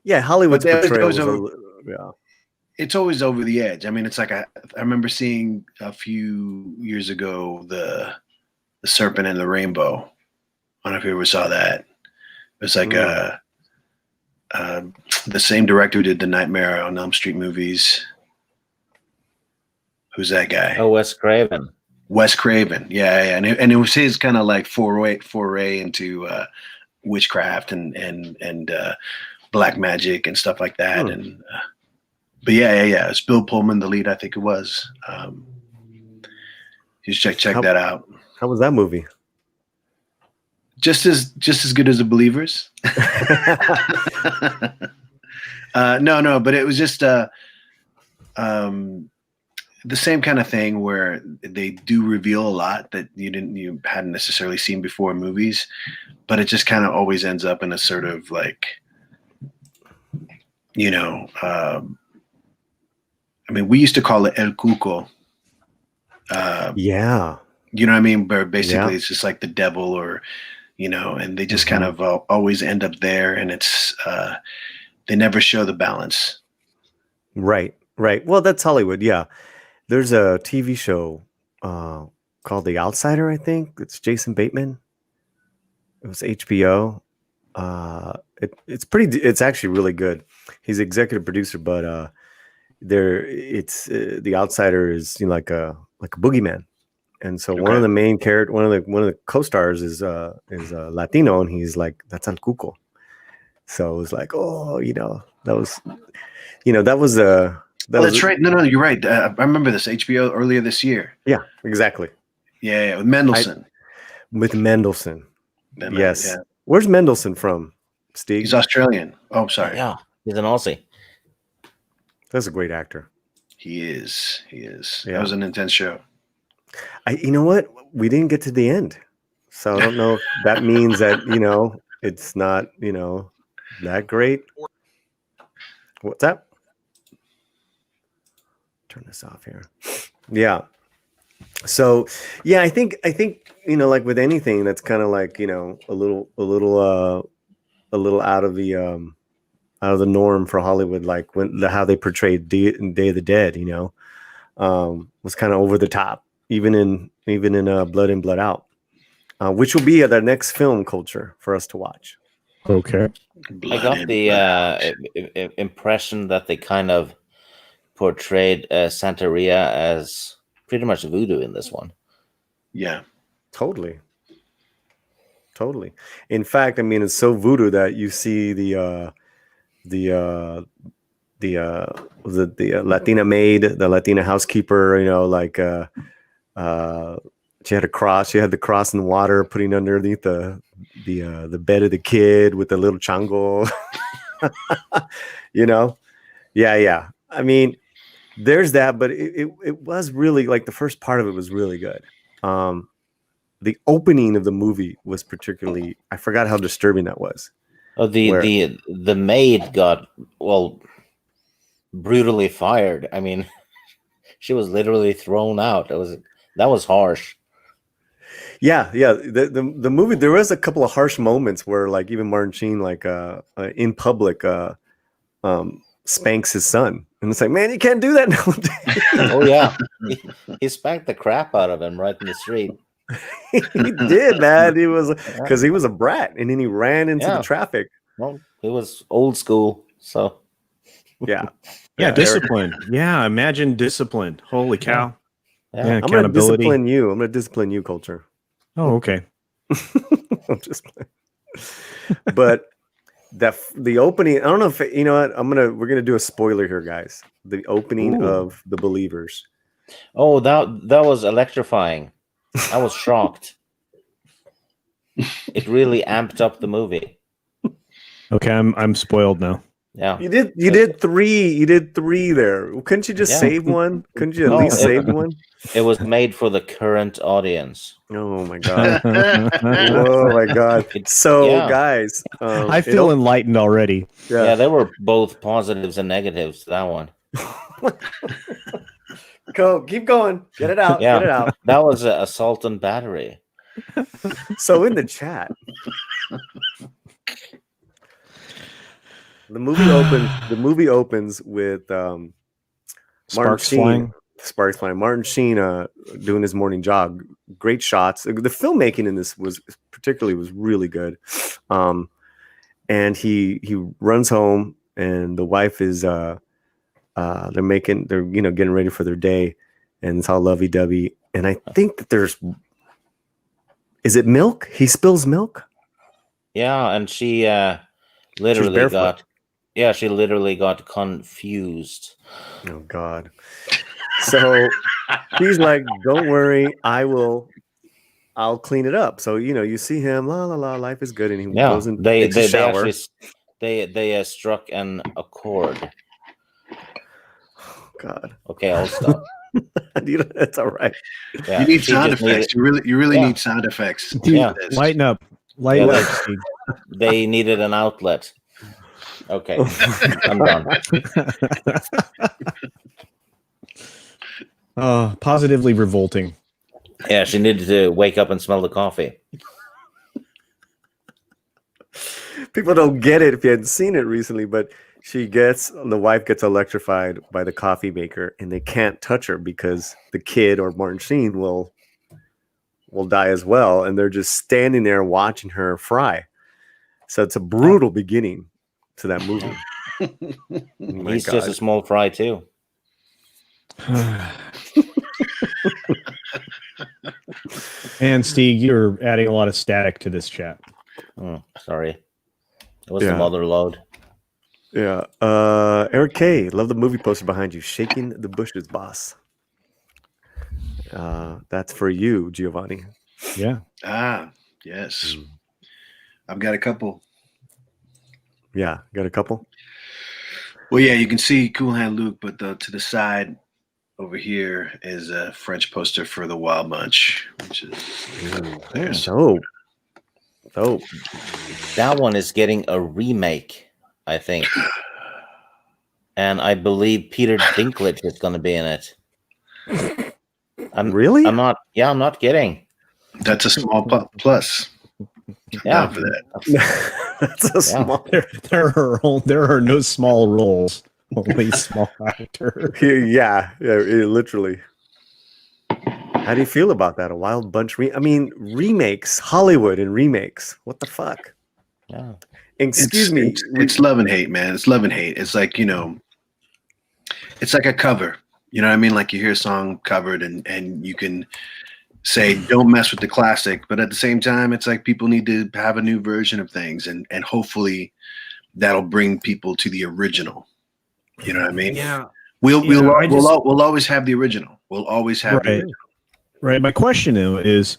Speaker 3: yeah, Hollywood's portrayal
Speaker 10: yeah. It's always over the edge. I mean, it's like I remember seeing a few years ago the Serpent and the Rainbow. I don't know if you ever saw that. It was like the same director who did the Nightmare on Elm Street movies. Who's that guy?
Speaker 5: Oh, Wes Craven.
Speaker 10: Wes Craven, yeah. And it was his kind of like foray into witchcraft and black magic and stuff like that. And but yeah. It's Bill Pullman, the lead, I think it was. Just check that out.
Speaker 3: How was that movie?
Speaker 10: Just as good as The Believers. No, but it was just the same kind of thing where they do reveal a lot that you hadn't necessarily seen before in movies, but it just kind of always ends up in a sort of like, you know, I mean, we used to call it El Cuco.
Speaker 3: Yeah.
Speaker 10: You know what I mean? But basically it's just like the devil, or, you know, and they just kind of always end up there, and it's they never show the balance.
Speaker 3: Right. Well, that's Hollywood. Yeah. There's a TV show called The Outsider, I think. It's Jason Bateman. It was HBO. It's actually really good. He's executive producer, but The Outsider is, you know, like a boogeyman. And so one of the main characters, one of the co-stars is Latino, and he's like, that's El Cuco. So it was like, oh, you know, that's right. No, you're right. I remember this HBO earlier this year. Yeah, exactly.
Speaker 10: Yeah, with Mendelsohn.
Speaker 3: Yes.
Speaker 10: Yeah.
Speaker 3: Where's Mendelsohn from, Steve?
Speaker 10: He's Australian. Oh, sorry.
Speaker 5: Yeah, he's an Aussie.
Speaker 3: That's a great actor.
Speaker 10: He is.
Speaker 3: Yeah.
Speaker 10: That was an intense show.
Speaker 3: You know what? We didn't get to the end. So I don't know if that means that, you know, it's not, you know, that great. What's that? Turn this off here. Yeah. So yeah, I think, you know, like with anything that's kind of like, you know, a little out of the norm for Hollywood, like how they portrayed Day of the Dead, you know, was kind of over the top, even in Blood In, Blood Out, which will be the next film culture for us to watch.
Speaker 4: Okay.
Speaker 5: I got the impression that they kind of portrayed Santeria as pretty much voodoo in this one.
Speaker 10: Yeah,
Speaker 3: totally. In fact, I mean, it's so voodoo that you see the Latina maid, the Latina housekeeper, you know, like she had a cross. She had the cross in the water, putting underneath the bed of the kid with the little chango. You know, yeah. I mean, there's that, but it was really like the first part of it was really good. The opening of the movie was particularly. I forgot how disturbing that was.
Speaker 5: Oh, the maid got brutally fired. I mean, she was literally thrown out. That was harsh.
Speaker 3: Yeah. The movie, there was a couple of harsh moments where, like, even Martin Sheen, like, in public, spanks his son, and it's like, man, you can't do that nowadays.
Speaker 5: Oh yeah, he spanked the crap out of him right in the street.
Speaker 3: He did, man. He was because he was a brat, and then he ran into the traffic.
Speaker 5: Well, he was old school, so
Speaker 3: yeah.
Speaker 4: Discipline. Yeah, imagine discipline. Holy cow.
Speaker 5: Yeah,
Speaker 3: I'm gonna discipline you. I'm gonna discipline you, culture.
Speaker 4: Oh, okay.
Speaker 3: I'm just playing. But the opening, I don't know if you know what, we're gonna do a spoiler here, guys. The opening of The Believers.
Speaker 5: Oh, that was electrifying. I was shocked. It really amped up the movie.
Speaker 4: Okay, I'm spoiled now.
Speaker 5: Yeah.
Speaker 3: You did three. You did three there. Couldn't you just save one? Couldn't you at least save one?
Speaker 5: It was made for the current audience.
Speaker 3: Oh my god! Oh my god! So guys,
Speaker 4: I feel enlightened already.
Speaker 5: Yeah, there were both positives and negatives to that one.
Speaker 3: Go, keep going. Get it out.
Speaker 5: Yeah,
Speaker 3: Get it out.
Speaker 5: That was assault and battery.
Speaker 3: So in the chat, the movie opens with
Speaker 4: Sparks flying.
Speaker 3: Sparks flying. Martin Sheen doing his morning jog. Great shots. The filmmaking in this was really good. And he runs home, and the wife is they're getting ready for their day, and it's all lovey dovey. And I think that is it milk? He spills milk.
Speaker 5: Yeah, and she literally got confused.
Speaker 3: Oh God. So he's like, "Don't worry, I'll clean it up." So you see him, la la la, life is good, and he goes and takes a shower.
Speaker 5: They struck an accord.
Speaker 3: Oh, God.
Speaker 5: Okay, I'll stop.
Speaker 3: That's all right.
Speaker 5: Yeah,
Speaker 10: you need sound effects. You really need sound effects.
Speaker 4: Dude, lighten up. Lighten up. Steve.
Speaker 5: They needed an outlet. Okay, I'm done.
Speaker 4: Positively revolting.
Speaker 5: Yeah, she needed to wake up and smell the coffee.
Speaker 3: People don't get it if you hadn't seen it recently, but the wife gets electrified by the coffee maker, and they can't touch her because the kid or Martin Sheen will die as well, and they're just standing there watching her fry. So it's a brutal beginning to that movie.
Speaker 5: He's just a small fry too.
Speaker 4: And Steve, you're adding a lot of static to this chat.
Speaker 5: Sorry. It was the mother load.
Speaker 3: Yeah. Eric K, love the movie poster behind you. Shaking the bushes, boss. That's for you, Giovanni.
Speaker 4: Yeah.
Speaker 10: Yes. I've got a couple.
Speaker 3: Yeah, got a couple.
Speaker 10: Well, yeah, you can see Cool Hand Luke, but to the side over here is a French poster for the Wild Bunch, which is
Speaker 3: dope.
Speaker 5: That one is getting a remake, I think. And I believe Peter Dinklage is going to be in it.
Speaker 3: Really?
Speaker 5: I'm not kidding.
Speaker 10: That's a small plus.
Speaker 5: Yeah,
Speaker 10: for that.
Speaker 3: That's a small.
Speaker 4: There are no small roles, only small actor.
Speaker 3: Yeah, literally. How do you feel about that? A Wild Bunch remakes, Hollywood and remakes. What the fuck?
Speaker 5: Yeah.
Speaker 3: Excuse me.
Speaker 10: It's love and hate, man. It's love and hate. It's like, it's like a cover. You know what I mean? Like you hear a song covered and you can say, don't mess with the classic. But at the same time, it's like people need to have a new version of things. And hopefully that'll bring people to the original. You know what I mean?
Speaker 4: Yeah.
Speaker 10: We'll always have the original. We'll always have the original.
Speaker 4: Right. My question is,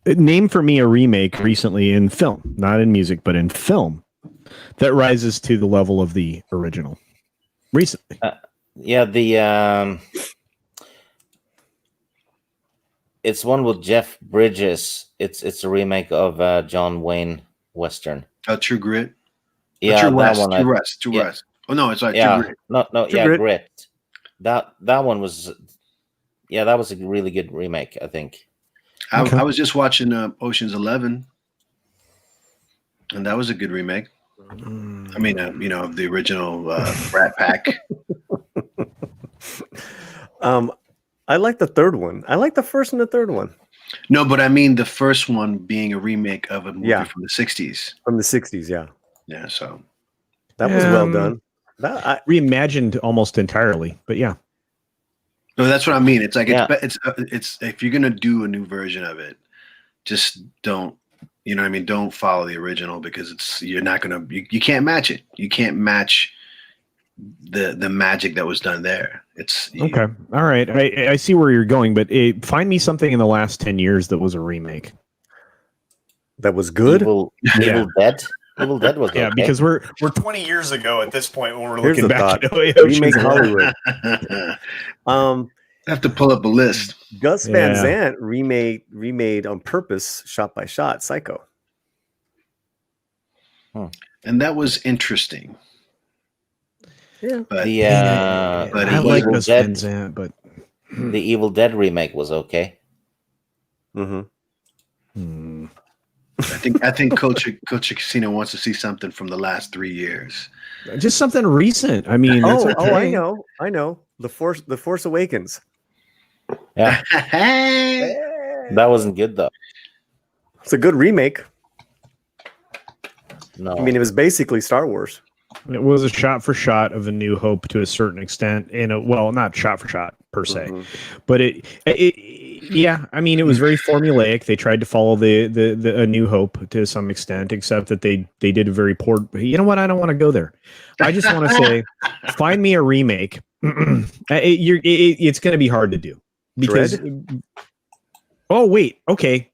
Speaker 4: name for me a remake recently in film, not in music, but in film, that rises to the level of the original recently.
Speaker 5: It's one with Jeff Bridges. It's a remake of John Wayne Western.
Speaker 10: True Grit.
Speaker 5: Yeah,
Speaker 10: True
Speaker 5: that
Speaker 10: West.
Speaker 5: one.
Speaker 10: True West. Oh no, it's like
Speaker 5: yeah,
Speaker 10: True Grit.
Speaker 5: No,
Speaker 10: True
Speaker 5: yeah,
Speaker 10: Grit.
Speaker 5: Grit. That one was, that was a really good remake, I think.
Speaker 10: I was just watching Ocean's 11, and that was a good remake. I mean, of the original Rat Pack.
Speaker 3: I like the third one. I like the first and the third one.
Speaker 10: No, but I mean the first one being a remake of a movie from the 60s.
Speaker 3: From the 60s, yeah.
Speaker 10: Yeah, so
Speaker 3: that was well done.
Speaker 4: Reimagined almost entirely, but yeah.
Speaker 10: No, that's what I mean. It's like it's if you're gonna do a new version of it, just don't. You know what I mean? Don't follow the original because you're not gonna. You can't match it. You can't match the magic that was done there. It's
Speaker 4: okay. All right. I see where you're going, but find me something in the last 10 years that was a remake.
Speaker 3: That was good.
Speaker 5: Evil Dead. Evil Dead was
Speaker 4: Yeah,
Speaker 5: okay.
Speaker 4: because we're 20 years ago at this point when we're
Speaker 3: Here's
Speaker 4: looking
Speaker 3: the
Speaker 4: back
Speaker 3: thought.
Speaker 4: at Ocean's
Speaker 3: Remake
Speaker 4: 11.
Speaker 3: Hollywood.
Speaker 10: I have to pull up a list.
Speaker 3: Gus Van
Speaker 4: Yeah.
Speaker 3: Sant remade on purpose, shot by shot, Psycho.
Speaker 10: And that was interesting.
Speaker 3: Yeah.
Speaker 10: But,
Speaker 5: But
Speaker 4: I
Speaker 5: the
Speaker 4: like
Speaker 5: Evil
Speaker 4: Gus
Speaker 5: Dead,
Speaker 4: Van Sant, but
Speaker 5: the Evil Dead remake was okay.
Speaker 4: hmm.
Speaker 10: I think Coach Casino wants to see something from the last 3 years.
Speaker 4: Just something recent. I mean, it's okay.
Speaker 3: I know. The Force Awakens.
Speaker 5: Yeah, that wasn't good though.
Speaker 3: It's a good remake.
Speaker 5: No,
Speaker 3: I mean, it was basically Star Wars.
Speaker 4: It was a shot for shot of A New Hope to a certain extent, well, not shot for shot per se, but yeah. I mean, it was very formulaic. They tried to follow the A New Hope to some extent, except that they did a very poor. You know what? I don't want to go there. I just want to say, find me a remake. It's going to be hard to do because.
Speaker 3: Dread?
Speaker 4: Oh wait, okay.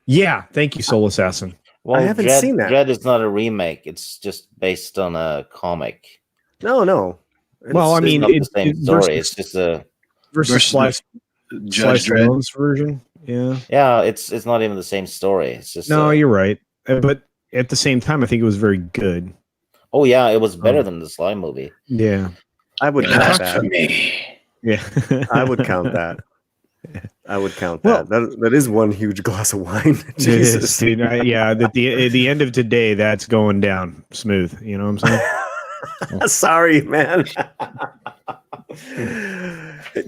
Speaker 4: Yeah, thank you, Soul Assassin.
Speaker 5: well,
Speaker 3: I haven't seen that.
Speaker 5: Dread is not a remake. It's just based on a comic.
Speaker 3: No.
Speaker 4: Well, I
Speaker 5: It's
Speaker 4: mean,
Speaker 5: not the same story. It's just a
Speaker 4: versus Slice
Speaker 10: Judge Dredd.
Speaker 4: Stallone's version. Yeah.
Speaker 5: yeah. It's not even the same story. It's just
Speaker 4: No, you're right. But at the same time, I think it was very good.
Speaker 5: Oh yeah, it was better than the Sly movie.
Speaker 4: Yeah.
Speaker 3: I would count that.
Speaker 10: Blasphemy.
Speaker 4: Yeah.
Speaker 3: I would count that. That is one huge glass of wine. Jesus.
Speaker 4: Dude, at the end of today, that's going down smooth. You know what I'm saying?
Speaker 3: Sorry, man.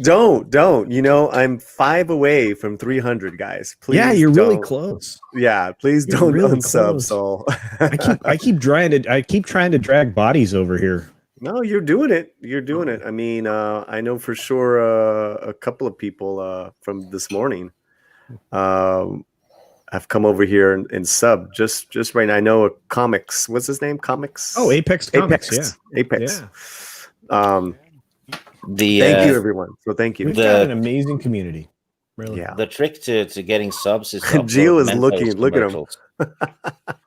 Speaker 3: Don't. You know, I'm 5 away from 300, guys. Please.
Speaker 4: Yeah, you're really
Speaker 3: don't.
Speaker 4: close.
Speaker 3: Yeah, please
Speaker 4: You're
Speaker 3: don't
Speaker 4: really
Speaker 3: unsub.
Speaker 4: close.
Speaker 3: So
Speaker 4: I keep trying to drag bodies over here.
Speaker 3: no, you're doing it. You're doing it. I mean, I know for sure a couple of people from this morning have come over here and sub just right now. I know a comics. What's his name? Comics.
Speaker 4: Oh, Apex Comics. Yeah.
Speaker 3: Apex.
Speaker 4: Yeah.
Speaker 3: Thank you, everyone. So thank you.
Speaker 4: We've got an amazing community. Really.
Speaker 3: Yeah.
Speaker 5: The trick to getting subs is
Speaker 3: Gio is
Speaker 5: Mentos
Speaker 3: looking. Look at him.
Speaker 5: commercials.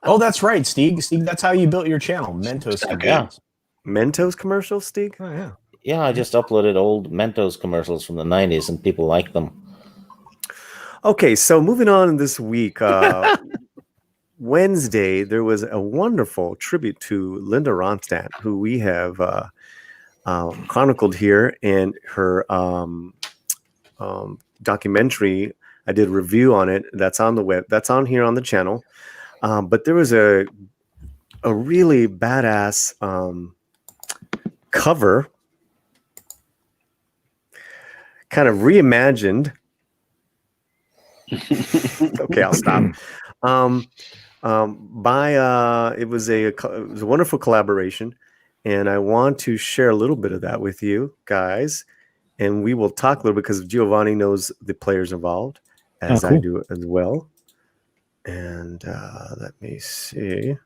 Speaker 4: Oh, that's right, Steve. Steve, that's how you built your channel, Mentos.
Speaker 5: Yeah.
Speaker 3: Mentos commercials, Steve?
Speaker 4: Oh yeah.
Speaker 5: Yeah, I just uploaded old Mentos commercials from the 90s and people like them.
Speaker 3: Okay, so moving on this week, Wednesday, there was a wonderful tribute to Linda Ronstadt, who we have chronicled here in her documentary. I did a review on it. That's on the web. That's on here on the channel. But there was a really badass cover, kind of reimagined. Okay, I'll stop. It was a wonderful collaboration, and I want to share a little bit of that with you guys, and we will talk a little bit because Giovanni knows the players involved, as
Speaker 4: cool.
Speaker 3: I do as well. And let me see.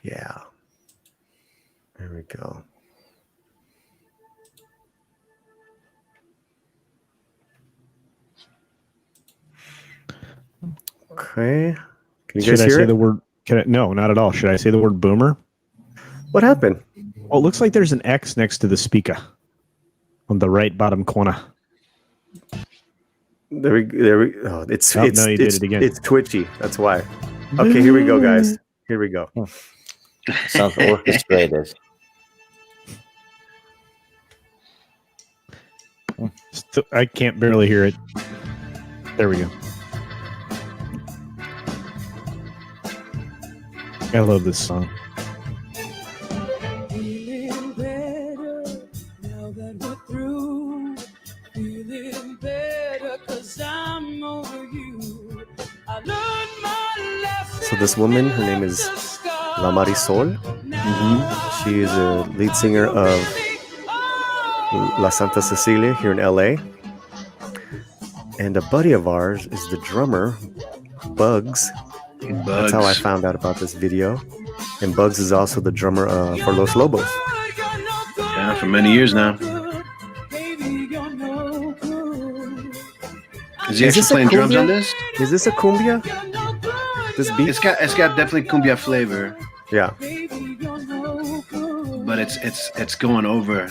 Speaker 3: Yeah, there we go. Okay. Can you guys
Speaker 4: Should I
Speaker 3: hear
Speaker 4: say
Speaker 3: it?
Speaker 4: the word? No, not at all. Should I say the word boomer?
Speaker 3: What happened?
Speaker 4: Well, it looks like there's an X next to the speaker on the right bottom corner.
Speaker 3: There we. Oh, it's
Speaker 4: did it again.
Speaker 3: It's twitchy. That's why. Okay, here we go, guys. Here we go.
Speaker 5: Sounds orchestrated.
Speaker 4: I can't barely hear it. There we go. I love this song.
Speaker 2: Feeling better now that we're through. Feeling better 'cause I'm over you. I learned my lesson.
Speaker 3: So this woman, her name is La Marisol. She is a lead singer of La Santa Cecilia here in LA. And a buddy of ours is the drummer, Bugs. That's how I found out about this video. And Bugs is also the drummer for Los Lobos.
Speaker 10: Yeah, for many years now. Is he actually playing drums on this?
Speaker 3: Is this a cumbia? This beat,
Speaker 10: it's got definitely cumbia flavor,
Speaker 3: yeah.
Speaker 10: but it's going over.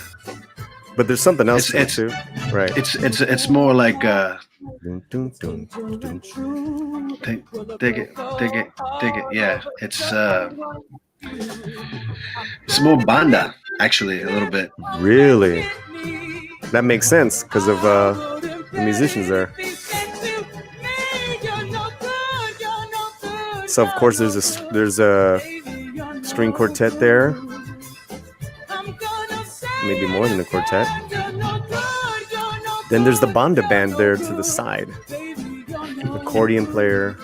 Speaker 3: But there's something else to it
Speaker 10: It's
Speaker 3: too, right?
Speaker 10: it's more like
Speaker 3: Dun, dun, dun, dun, dun.
Speaker 10: dig it. Yeah, it's more banda actually a little bit.
Speaker 3: Really? That makes sense because of the musicians there. So of course there's a string quartet there. Maybe more than a quartet. Then there's the banda band there to the side. Accordion player.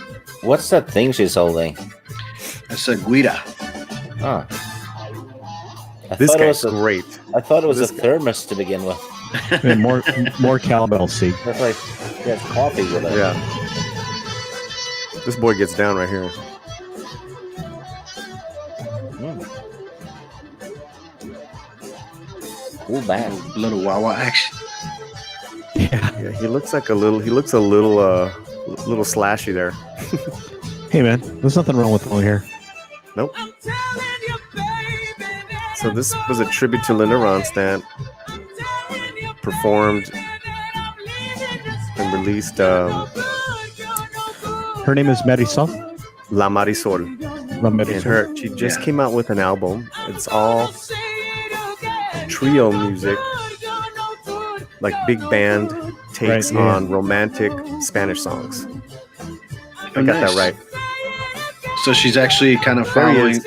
Speaker 5: What's that thing she's holding?
Speaker 10: It's a guida.
Speaker 5: Huh.
Speaker 3: This guy's great.
Speaker 5: I thought it was a thermos to begin with.
Speaker 4: And more cowbell, see.
Speaker 5: That's like he has coffee with it.
Speaker 3: Yeah. This boy gets down right here.
Speaker 5: Ooh, man.
Speaker 10: A little wah-wah action.
Speaker 3: Yeah, he looks a little slashy there.
Speaker 4: Hey man, there's nothing wrong with long hair.
Speaker 3: Nope. So this was a tribute to Linda Ronstadt, performed and released. Her
Speaker 4: name is Marisol.
Speaker 3: La Marisol.
Speaker 4: La Marisol.
Speaker 3: And she just came out with an album. It's all trio music, like big band takes on romantic Spanish songs. I got that right.
Speaker 10: So she's actually kind of following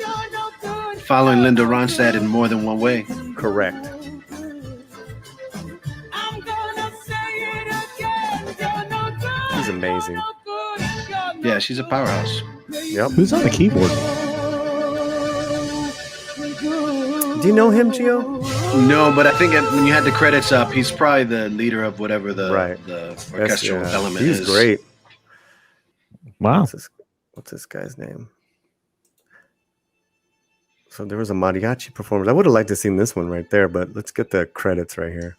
Speaker 10: Linda Ronstadt in more than one way.
Speaker 3: Correct. She's amazing.
Speaker 10: Yeah, she's a powerhouse.
Speaker 3: Yep.
Speaker 4: Who's on the keyboard?
Speaker 3: Do you know him, Gio?
Speaker 10: No, but I think when you had the credits up, he's probably the leader of whatever the orchestral element is.
Speaker 3: He's great.
Speaker 4: Wow.
Speaker 3: What's this guy's name? So there was a mariachi performance. I would have liked to have seen this one right there, but let's get the credits right here.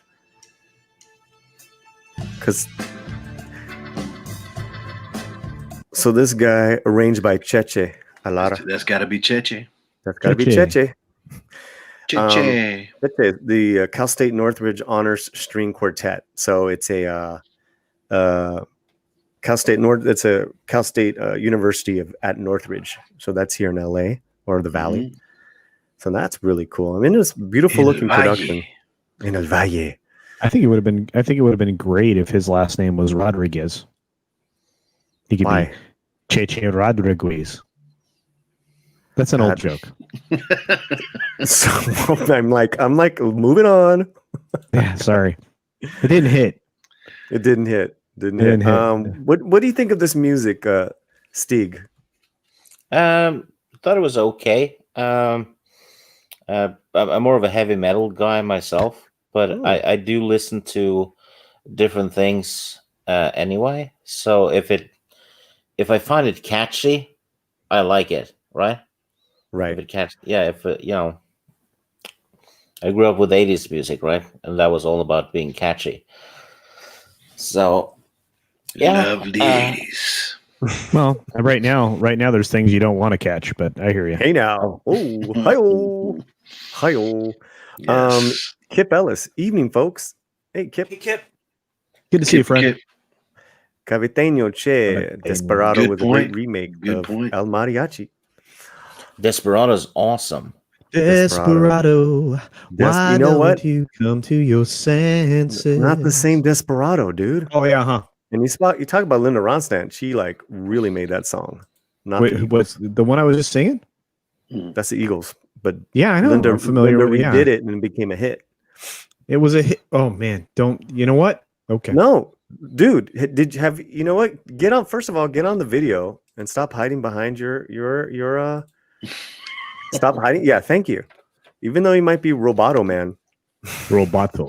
Speaker 3: So this guy arranged by Cheche Alara.
Speaker 10: That's got to be Cheche.
Speaker 3: That's got to be Cheche.
Speaker 10: Cheche.
Speaker 3: The Cal State Northridge Honors String Quartet. So it's a Cal State University at Northridge. So that's here in LA or the Valley.
Speaker 10: Mm-hmm.
Speaker 3: So that's really cool. I mean, it's beautiful looking production. In El Valle.
Speaker 4: I think it would have been great if his last name was Rodriguez. He could be Cheche Rodriguez. That's an old joke.
Speaker 3: So I'm like moving on.
Speaker 4: Yeah, sorry. It didn't hit.
Speaker 3: It didn't hit. What do you think of this music, Stig?
Speaker 5: Thought it was okay. I'm more of a heavy metal guy myself, but I do listen to different things anyway. So if I find it catchy, I like it, right?
Speaker 3: Right.
Speaker 5: If it I grew up with 80s music, right? And that was all about being catchy. So, yeah.
Speaker 10: Love the 80s.
Speaker 4: Well, right now, there's things you don't want to catch, but I hear you.
Speaker 3: Hey now. Oh, hi-oh. Hi-oh.
Speaker 10: Yes.
Speaker 3: Kip Ellis. Evening, folks. Hey, Kip.
Speaker 5: Hey, Kip.
Speaker 4: Good to see you, friend.
Speaker 3: Caviteño Che. Desperado was a great remake of El Mariachi.
Speaker 5: Desperado's awesome.
Speaker 4: Desperado. Why
Speaker 3: you know
Speaker 4: don't
Speaker 3: what?
Speaker 4: you come to your senses?
Speaker 3: Not the same Desperado, dude.
Speaker 4: Oh yeah, huh?
Speaker 3: And you talk about Linda Ronstadt. She like really made that song.
Speaker 4: Wait, what's the one I was just singing?
Speaker 3: That's the Eagles. But
Speaker 4: yeah, I know.
Speaker 3: Linda,
Speaker 4: I'm familiar with it.
Speaker 3: Redid it and it became a hit.
Speaker 4: It was a hit. Oh man, you know what? Okay.
Speaker 3: No, dude. You know what? Get on. First of all, get on the video and stop hiding behind your Stop hiding. Yeah, thank you. Even though you might be Roboto Man.
Speaker 4: Roboto.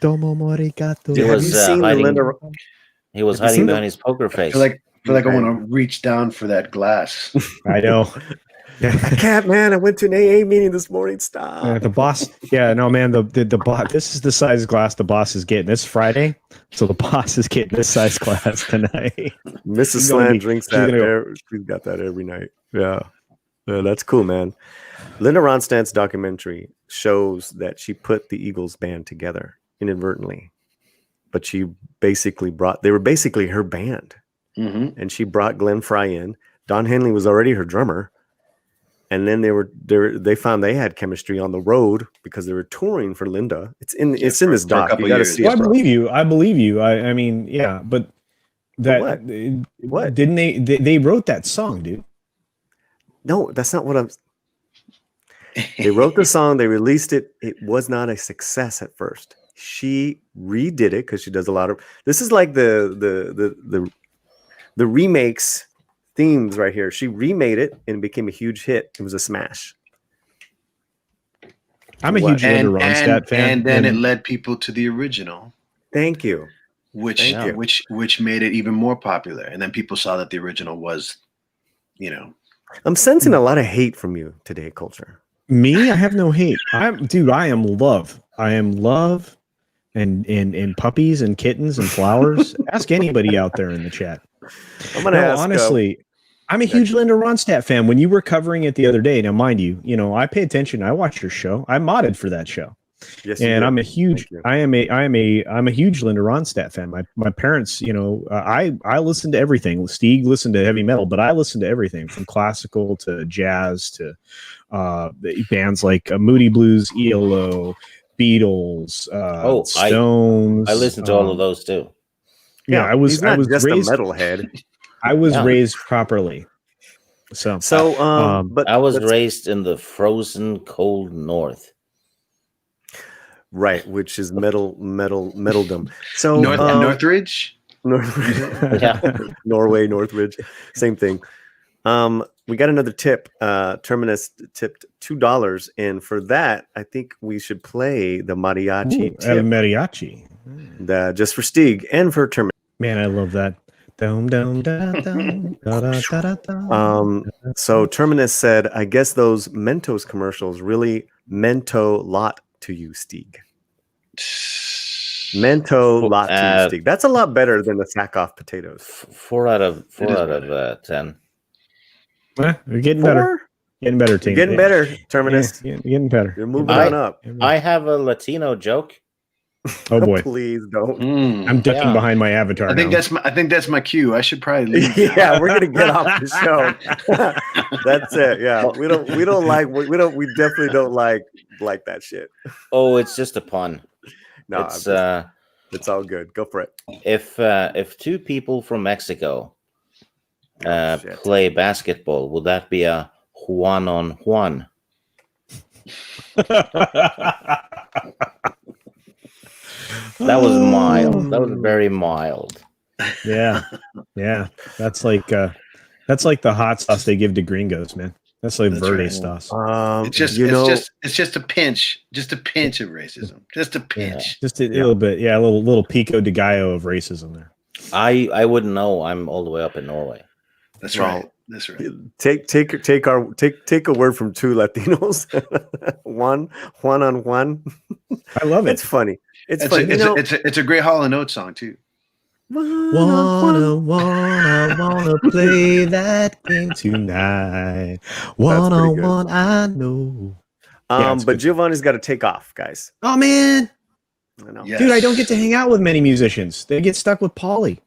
Speaker 4: Domo morigato.
Speaker 5: He was hiding, he was hiding behind his poker face.
Speaker 10: I feel like I want to reach down for that glass.
Speaker 4: I know.
Speaker 3: I can't, man. I went to an AA meeting this morning. Stop.
Speaker 4: The boss. Yeah, no, man. The boss. This is the size glass the boss is getting. This Friday, so the boss is getting this size glass tonight.
Speaker 3: Mrs. Slant drinks that. She's got that every night. Yeah, that's cool, man. Linda Ronstadt's documentary shows that she put the Eagles band together inadvertently, but she basically they were basically her band, and she brought Glenn Fry in. Don Henley was already her drummer, and then they found they had chemistry on the road because they were touring for Linda. It's in this doc. You got to see it.
Speaker 4: I believe you. I mean, yeah, but what didn't they wrote that song, dude?
Speaker 3: No, that's not what I'm. They wrote the song. They released it. It was not a success at first. She redid it because she does a lot of. This is like the remakes. Themes right here. She remade it and it became a huge hit. It was a smash.
Speaker 4: I'm a huge Linda Ronstadt fan,
Speaker 10: and then it led people to the original.
Speaker 3: Thank you.
Speaker 10: Which made it even more popular. And then people saw that the original was,
Speaker 3: I'm sensing a lot of hate from you today, Culture.
Speaker 4: Me? I have no hate. I am love. I am love and puppies and kittens and flowers. Ask anybody out there in the chat.
Speaker 3: I'm gonna ask,
Speaker 4: honestly, I'm a huge Linda Ronstadt fan. When you were covering it the other day, now mind you, I pay attention. I watch your show. I modded for that show.
Speaker 3: Yes,
Speaker 4: and I'm a huge I'm a huge Linda Ronstadt fan. My parents, I listen to everything. Steve listened to heavy metal, but I listen to everything from classical to jazz to bands like Moody Blues, ELO, Beatles, Stones.
Speaker 5: I listen to all of those too.
Speaker 4: Yeah, I was
Speaker 3: just
Speaker 4: raised
Speaker 3: a metalhead.
Speaker 4: I was raised properly.
Speaker 5: But I was raised in the frozen cold north.
Speaker 3: Right, which is metalldom. So
Speaker 10: Northridge?
Speaker 3: Norway, Northridge. Same thing. We got another tip. Terminus tipped $2, and for that, I think we should play the mariachi tip.
Speaker 4: El mariachi.
Speaker 3: Just for Stieg and for Terminus.
Speaker 4: Man, I love that.
Speaker 3: So Terminus said, I guess those Mentos commercials really mento lot to you, Stieg. Mento lot to you, Stieg. That's a lot better than the sack off potatoes.
Speaker 5: 4 out of 10.
Speaker 4: We're getting better. Getting better, team.
Speaker 3: Getting better, Terminus.
Speaker 4: Yeah, getting better.
Speaker 3: You're moving on up.
Speaker 5: I have a Latino joke.
Speaker 4: Oh boy!
Speaker 3: Please don't.
Speaker 4: I'm ducking behind my avatar.
Speaker 10: I think that's my cue. I should probably leave.
Speaker 3: Yeah, we're gonna get off the show. That's it. Yeah, we definitely don't like that shit.
Speaker 5: Oh, it's just a pun.
Speaker 3: No, it's all good. Go for it.
Speaker 5: If two people from Mexico play basketball, would that be a Juan on Juan? That was mild. That was very mild.
Speaker 4: Yeah. That's like the hot sauce they give to gringos, man. That's like Verde sauce.
Speaker 10: It's just a pinch of racism. Just a pinch.
Speaker 4: Just a little bit. Yeah, a little pico de gallo of racism there.
Speaker 5: I wouldn't know. I'm all the way up in Norway.
Speaker 10: That's right. That's right.
Speaker 3: Take a word from two Latinos. Juan on Juan.
Speaker 4: I love it.
Speaker 3: It's funny. It's funny.
Speaker 10: It's a great Hall & Oates song too.
Speaker 4: Wanna play that game tonight. One, I know.
Speaker 3: But Giovanni's got to take off, guys.
Speaker 4: Oh man,
Speaker 3: I know.
Speaker 4: Dude, I don't get to hang out with many musicians. They get stuck with Paulie.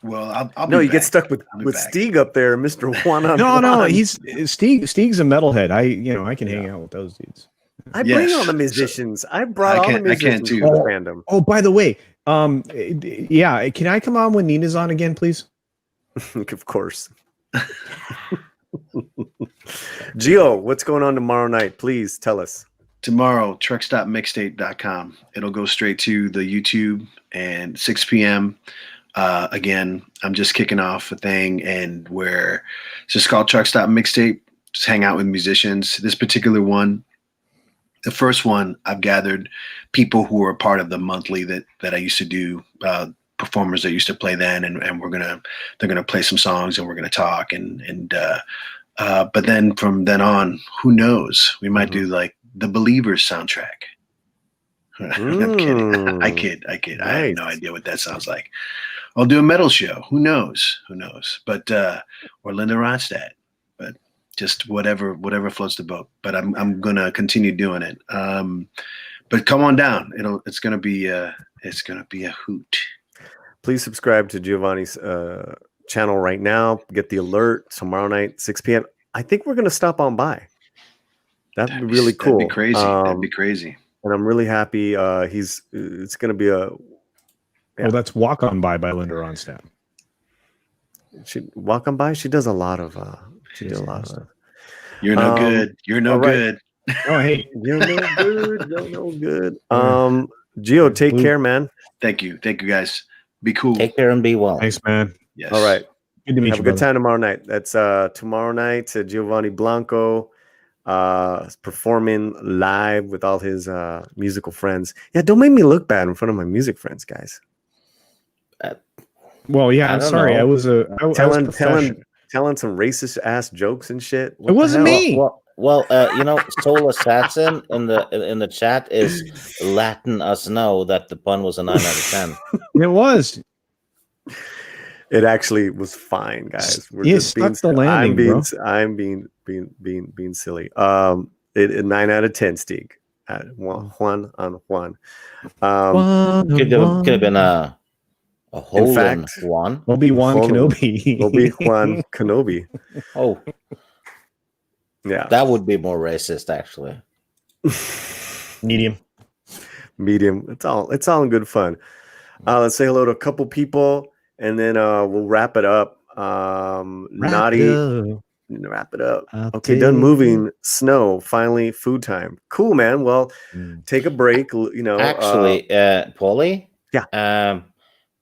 Speaker 10: Well,
Speaker 3: you get stuck with Stieg up there, Mr. Juan on Juan.
Speaker 4: No, Stieg's a metalhead. I can hang out with those dudes.
Speaker 3: I bring all the musicians. I brought all the musicians to the fandom.
Speaker 4: Oh, by the way, can I come on when Nina's on again, please?
Speaker 3: Of course. Gio, what's going on tomorrow night? Please tell us.
Speaker 10: Tomorrow, truckstopmixtape.com. It'll go straight to the YouTube and 6 p.m. Again, I'm just kicking off a thing and where it's just called Truck Stop Mixtape. Just hang out with musicians. This particular one, the first one, I've gathered people who are part of the monthly that I used to do, performers that used to play then, and they're gonna play some songs and we're gonna talk and But then from then on, who knows? We might do like the Believers soundtrack. I'm kidding. I kid.
Speaker 3: Nice.
Speaker 10: I have no idea what that sounds like. I'll do a metal show. Who knows? But or Linda Ronstadt. But just whatever floats the boat. But I'm gonna continue doing it. But come on down. It's gonna be a hoot.
Speaker 3: Please subscribe to Giovanni's channel right now. Get the alert tomorrow night, 6 p.m. I think we're gonna stop on by. That'd be really cool.
Speaker 10: That'd be crazy. That'd be crazy.
Speaker 3: And I'm really happy. It's gonna be a.
Speaker 4: Yeah. Well, that's Walk On By Linda Ronstadt.
Speaker 3: She Walk On By. She does a lot of. She did a lot of.
Speaker 10: You're no good. You're no good.
Speaker 4: Oh, hey,
Speaker 3: you're no good. You're no good. Gio, take care, man.
Speaker 10: Thank you, guys. Be cool.
Speaker 5: Take care and be well.
Speaker 4: Thanks, man.
Speaker 10: Yes.
Speaker 3: All right.
Speaker 4: Good to meet
Speaker 3: Have
Speaker 4: you.
Speaker 3: a good time tomorrow night. That's tomorrow night. Giovanni Blanco performing live with all his musical friends. Yeah, don't make me look bad in front of my music friends, guys.
Speaker 4: Well, yeah, I'm sorry.
Speaker 5: know.
Speaker 4: I was
Speaker 3: telling some racist ass jokes and shit.
Speaker 4: It wasn't me.
Speaker 5: Well, Soul Assassin in the chat is letting us know that the pun was a 9 out of 10.
Speaker 4: It was.
Speaker 3: It actually was fine, guys. We're just being,
Speaker 4: the landing,
Speaker 3: I'm being silly. 9 out of 10, Stig. Juan on Juan.
Speaker 5: Could have been a hole in
Speaker 3: fact,
Speaker 5: Juan.
Speaker 4: Obi-Wan Kenobi.
Speaker 3: Obi-Wan Kenobi.
Speaker 5: Oh.
Speaker 3: Yeah.
Speaker 5: That would be more racist, actually.
Speaker 4: Medium.
Speaker 3: It's all in good fun. Let's say hello to a couple people, and then we'll wrap it up. Wrap it up. Okay, done moving. Snow. Finally, food time. Cool, man. Well, take a break.
Speaker 5: Actually, Paulie.
Speaker 3: Yeah.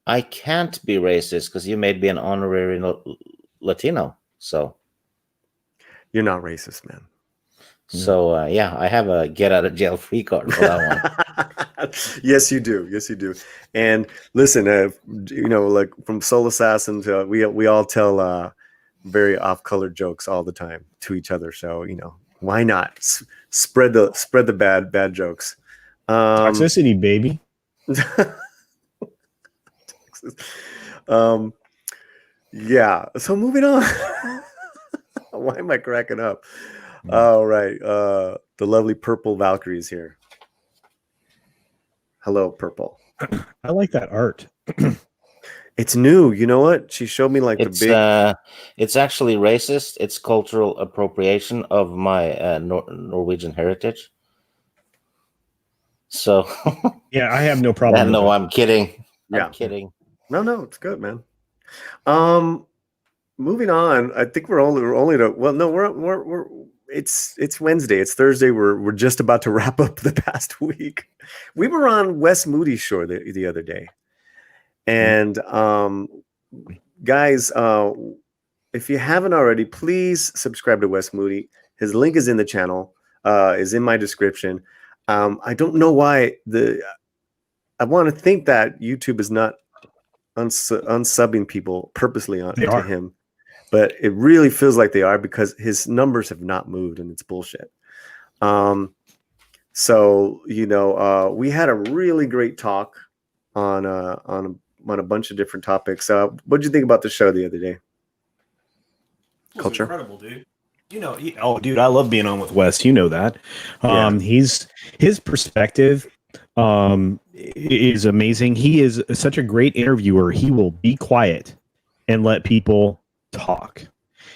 Speaker 5: I can't be racist because you made me an honorary Latino. So
Speaker 3: you're not racist, man.
Speaker 5: So I have a get out of jail free card for that one.
Speaker 3: Yes, you do. And listen, like from Soul Assassins, we all tell very off-color jokes all the time to each other. So why not spread the bad jokes?
Speaker 4: Toxicity, baby.
Speaker 3: Yeah. So moving on. Why am I cracking up? All right. The lovely Purple Valkyrie is here. Hello, Purple.
Speaker 4: I like that art.
Speaker 3: It's new. You know what? She showed me
Speaker 5: it's actually racist. It's cultural appropriation of my Norwegian heritage. So
Speaker 4: yeah, I have no problem.
Speaker 5: No, I'm kidding.
Speaker 3: I'm
Speaker 5: kidding.
Speaker 3: No, it's good, man. Moving on. I think it's Wednesday. It's Thursday. We're just about to wrap up the past week. We were on Wes Moody's show the other day. And guys, if you haven't already, please subscribe to Wes Moody. His link is in the channel, is in my description. I don't know why I want to think that YouTube is not unsubbing people purposely to him, but it really feels like they are because his numbers have not moved and it's bullshit. So we had a really great talk on a bunch of different topics. What did you think about the show the other day? Culture,
Speaker 4: incredible, dude. Dude, I love being on with Wes. You know that. His perspective is amazing. He is such a great interviewer. He will be quiet and let people talk.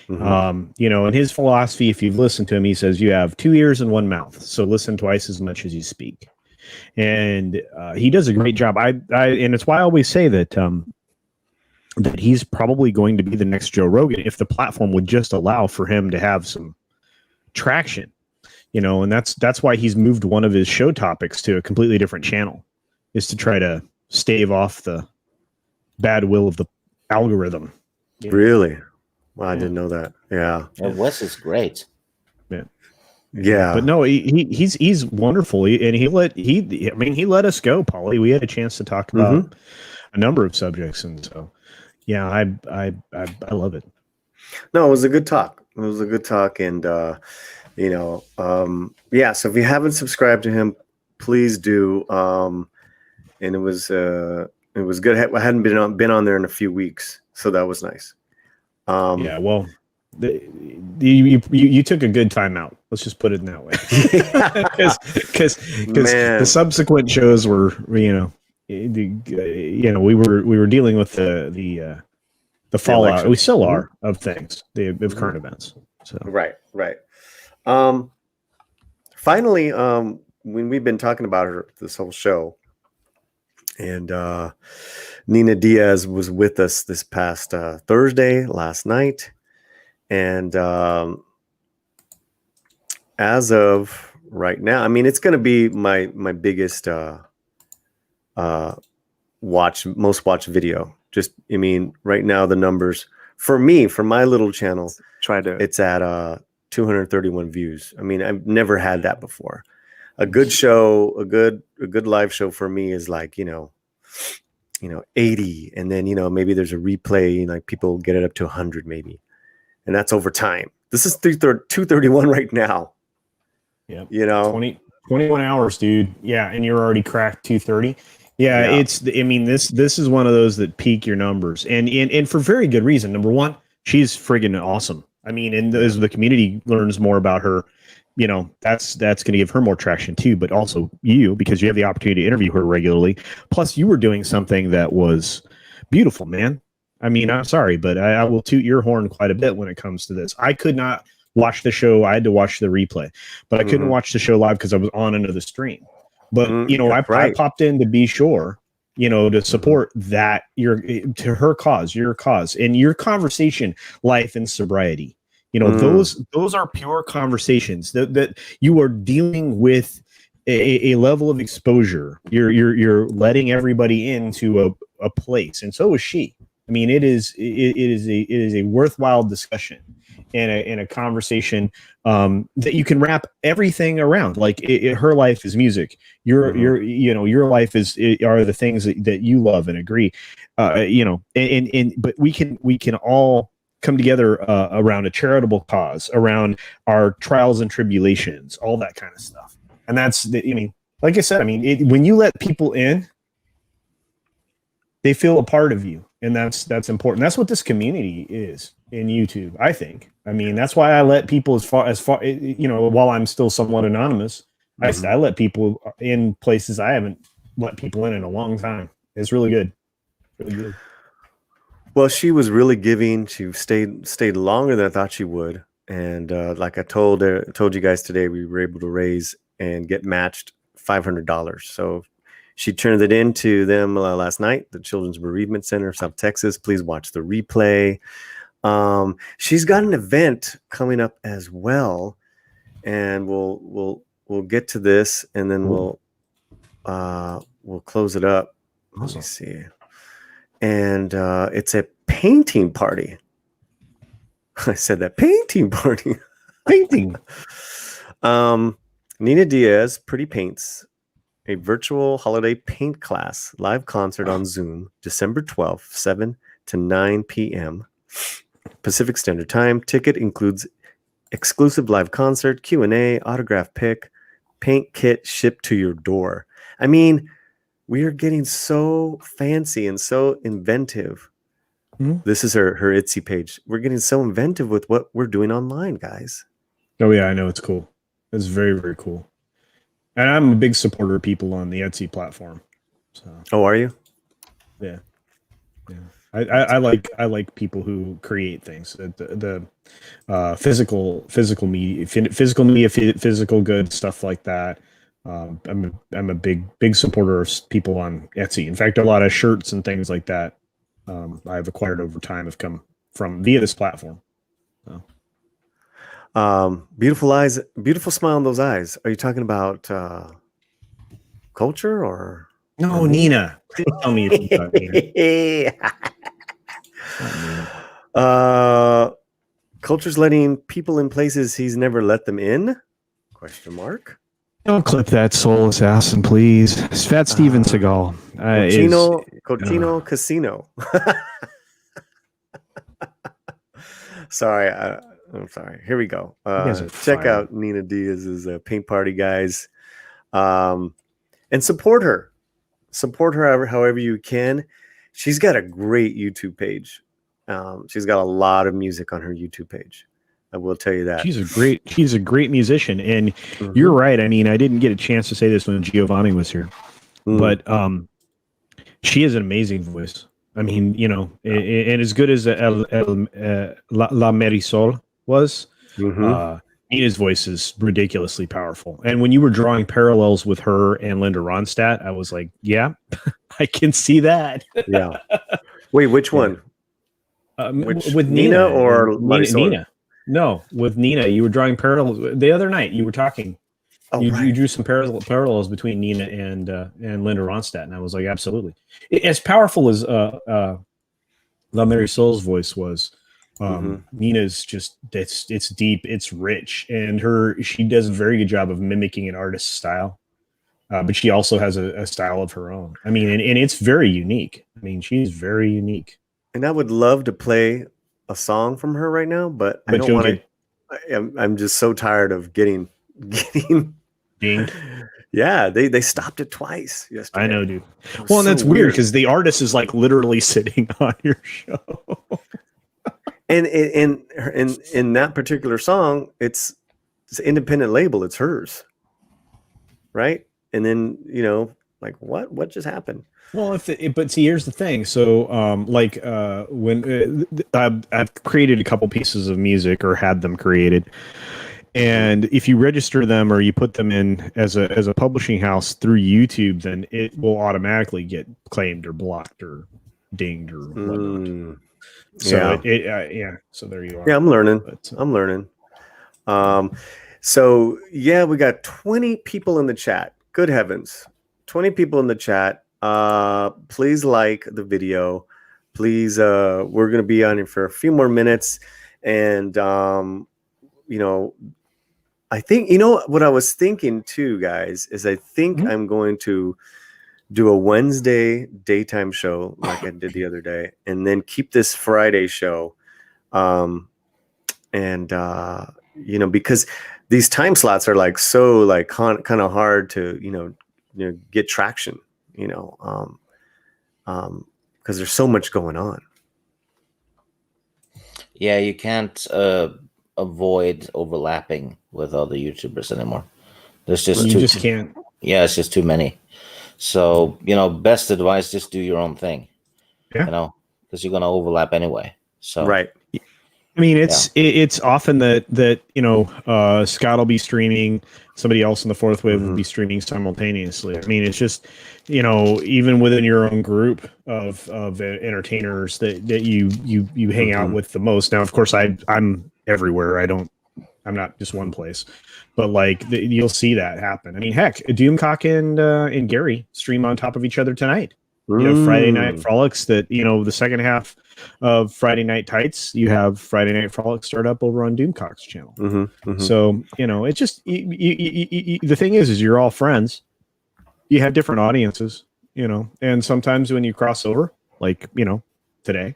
Speaker 4: Mm-hmm. And his philosophy, if you've listened to him, he says you have 2 ears and 1 mouth, so listen twice as much as you speak. And he does a great job. And it's why I always say that he's probably going to be the next Joe Rogan if the platform would just allow for him to have some traction. And that's why he's moved one of his show topics to a completely different channel, is to try to stave off the bad will of the algorithm.
Speaker 3: Really? Well, I didn't know that. Yeah.
Speaker 5: And Wes is great.
Speaker 3: Yeah.
Speaker 4: But no, he's wonderful. He let us go, Paulie. We had a chance to talk about a number of subjects, and so yeah, I love it.
Speaker 3: No, it was a good talk. It was a good talk, and yeah. So if you haven't subscribed to him, please do. And it was good. I hadn't been on there in a few weeks, so that was nice.
Speaker 4: Yeah, well, you took a good time out. Let's just put it in that way, because the subsequent shows were, we were dealing with the fallout. We still are of things, of current events. So
Speaker 3: right. Finally, when we've been talking about her this whole show, and Nina Diaz was with us this past Thursday, last night, and as of right now, I mean, it's going to be my biggest most watched video. Just, I mean, right now the numbers for me, for my little channel, it's at 231 views. I mean, I've never had that before. A good show, a good live show for me is like, 80, and then maybe there's a replay, like people get it up to 100 maybe, and that's over time. This is 231 right now.
Speaker 4: Yeah, 21 hours, dude. Yeah, and you're already cracked 230. Yeah, it's. I mean, this is one of those that peak your numbers, and for very good reason. Number one, she's friggin' awesome. I mean, and as the community learns more about her, that's going to give her more traction too. But also you, because you have the opportunity to interview her regularly. Plus, you were doing something that was beautiful, man. I mean, I'm sorry, but I will toot your horn quite a bit when it comes to this. I could not watch the show. I had to watch the replay, but I couldn't watch the show live because I was on into the stream. But I popped in to be sure, to support that to her cause, your cause, and your conversation, life and sobriety. Those are pure conversations that you are dealing with a level of exposure. You're letting everybody into a place, and so is she. I mean, it is a worthwhile discussion and a conversation that you can wrap everything around. Like her life is music. Your life are the things that you love and agree. But we can all come together around a charitable cause, around our trials and tribulations, all that kind of stuff. And that's like I said, when you let people in, they feel a part of you, and that's important. That's what this community is in YouTube, I think. I mean, that's why I let people as far while I'm still somewhat anonymous, I let people in places I haven't let people in a long time. It's really good. Really good.
Speaker 3: Well, she was really giving. She stayed longer than I thought she would. And like I told you guys today, we were able to raise and get matched $500. So she turned it into them last night, the Children's Bereavement Center of South Texas. Please watch the replay. She's got an event coming up as well, and we'll get to this, and then we'll close it up. Let me see. And it's a painting party. I said that, painting party.
Speaker 4: Painting.
Speaker 3: Nina Diaz, Pretty Paints, a virtual holiday paint class, live concert on Zoom, December 12th, 7 to 9 p.m. Pacific Standard Time. Ticket includes exclusive live concert, Q&A, autograph pick, paint kit shipped to your door. I mean, we are getting so fancy and so inventive. This is her Etsy page. We're getting so inventive with what we're doing online, guys.
Speaker 4: Oh yeah, I know, it's cool. It's very, very cool. And I'm a big supporter of people on the Etsy platform. So.
Speaker 3: Oh, are you?
Speaker 4: Yeah. I like people who create things. The physical media, physical goods, stuff like that. I'm a big supporter of people on Etsy. In fact, a lot of shirts and things like that I've acquired over time have come from via this platform. So.
Speaker 3: Beautiful eyes, beautiful smile in those eyes. Are you talking about culture or?
Speaker 4: No, Nina. Please tell me about Nina.
Speaker 3: Culture's letting people in places he's never let them in? Question mark.
Speaker 4: Don't clip that soul assassin, please. It's Fat Steven Seagal.
Speaker 3: Cochino Casino. Sorry, I'm sorry. Here we go.
Speaker 4: guys are
Speaker 3: Check
Speaker 4: fire.
Speaker 3: out Nina Diaz's paint party, guys, and support her. Support her however you can. She's got a great YouTube page. She's got a lot of music on her YouTube page. I will tell you that.
Speaker 4: She's a great musician, and
Speaker 3: Mhm.
Speaker 4: you're right. I mean, I didn't get a chance to say this when Giovanni was here, but she has an amazing voice. I mean, you know, and as good as La Marisol was, Nina's voice is ridiculously powerful. And when you were drawing parallels with her and Linda Ronstadt, I was like, yeah, I can see that.
Speaker 3: Yeah. Wait, which one?
Speaker 4: With
Speaker 3: Nina or Marisol?
Speaker 4: Nina. No, with Nina. You were drawing parallels. The other night, you were talking.
Speaker 3: Oh,
Speaker 4: you drew some parallels between Nina and Linda Ronstadt, and I was like, absolutely. As powerful as La Marisol's voice was, Nina's just it's deep, it's rich, and she does a very good job of mimicking an artist's style, but she also has a style of her own. I mean, and it's very unique. I mean, she's very unique.
Speaker 3: And I would love to play a song from her right now, but I don't want to. I'm just so tired of getting
Speaker 4: dinged.
Speaker 3: Yeah, they stopped it twice yesterday.
Speaker 4: I know, dude. Well, and that's weird because the artist is like literally sitting on your show.
Speaker 3: And in that particular song, it's an independent label. It's hers, right? And then like what just happened?
Speaker 4: Well, but see, here's the thing. So, when I've created a couple pieces of music or had them created, and if you register them or you put them in as a publishing house through YouTube, then it will automatically get claimed or blocked or dinged or whatnot. So so there you are.
Speaker 3: Yeah, I'm learning. I'm learning. So yeah, we got 20 people in the chat. Good heavens, 20 people in the chat. Please like the video. Please, we're gonna be on here for a few more minutes, and I think what I was thinking too, guys, is I think I'm going to do a Wednesday daytime show like I did the other day, and then keep this Friday show, because these time slots are like so like kind of hard to get traction, because there's so much going on.
Speaker 5: Yeah, you can't avoid overlapping with other YouTubers anymore. There's just
Speaker 4: can't.
Speaker 5: Yeah, it's just too many. So best advice: just do your own thing.
Speaker 4: Yeah.
Speaker 5: Because you're gonna overlap anyway. So
Speaker 3: right.
Speaker 4: I mean, it's often that Scott will be streaming, somebody else in the fourth wave will be streaming simultaneously. I mean, it's just even within your own group of entertainers that you hang out with the most. Now, of course, I'm everywhere. I'm not just one place, but you'll see that happen. I mean, heck, Doomcock and Gary stream on top of each other tonight. Friday Night Frolics. That the second half of Friday Night Tights, you have Friday Night Frolics start up over on Doomcock's channel. So it's just the thing is you're all friends. You have different audiences, and sometimes when you cross over, like today,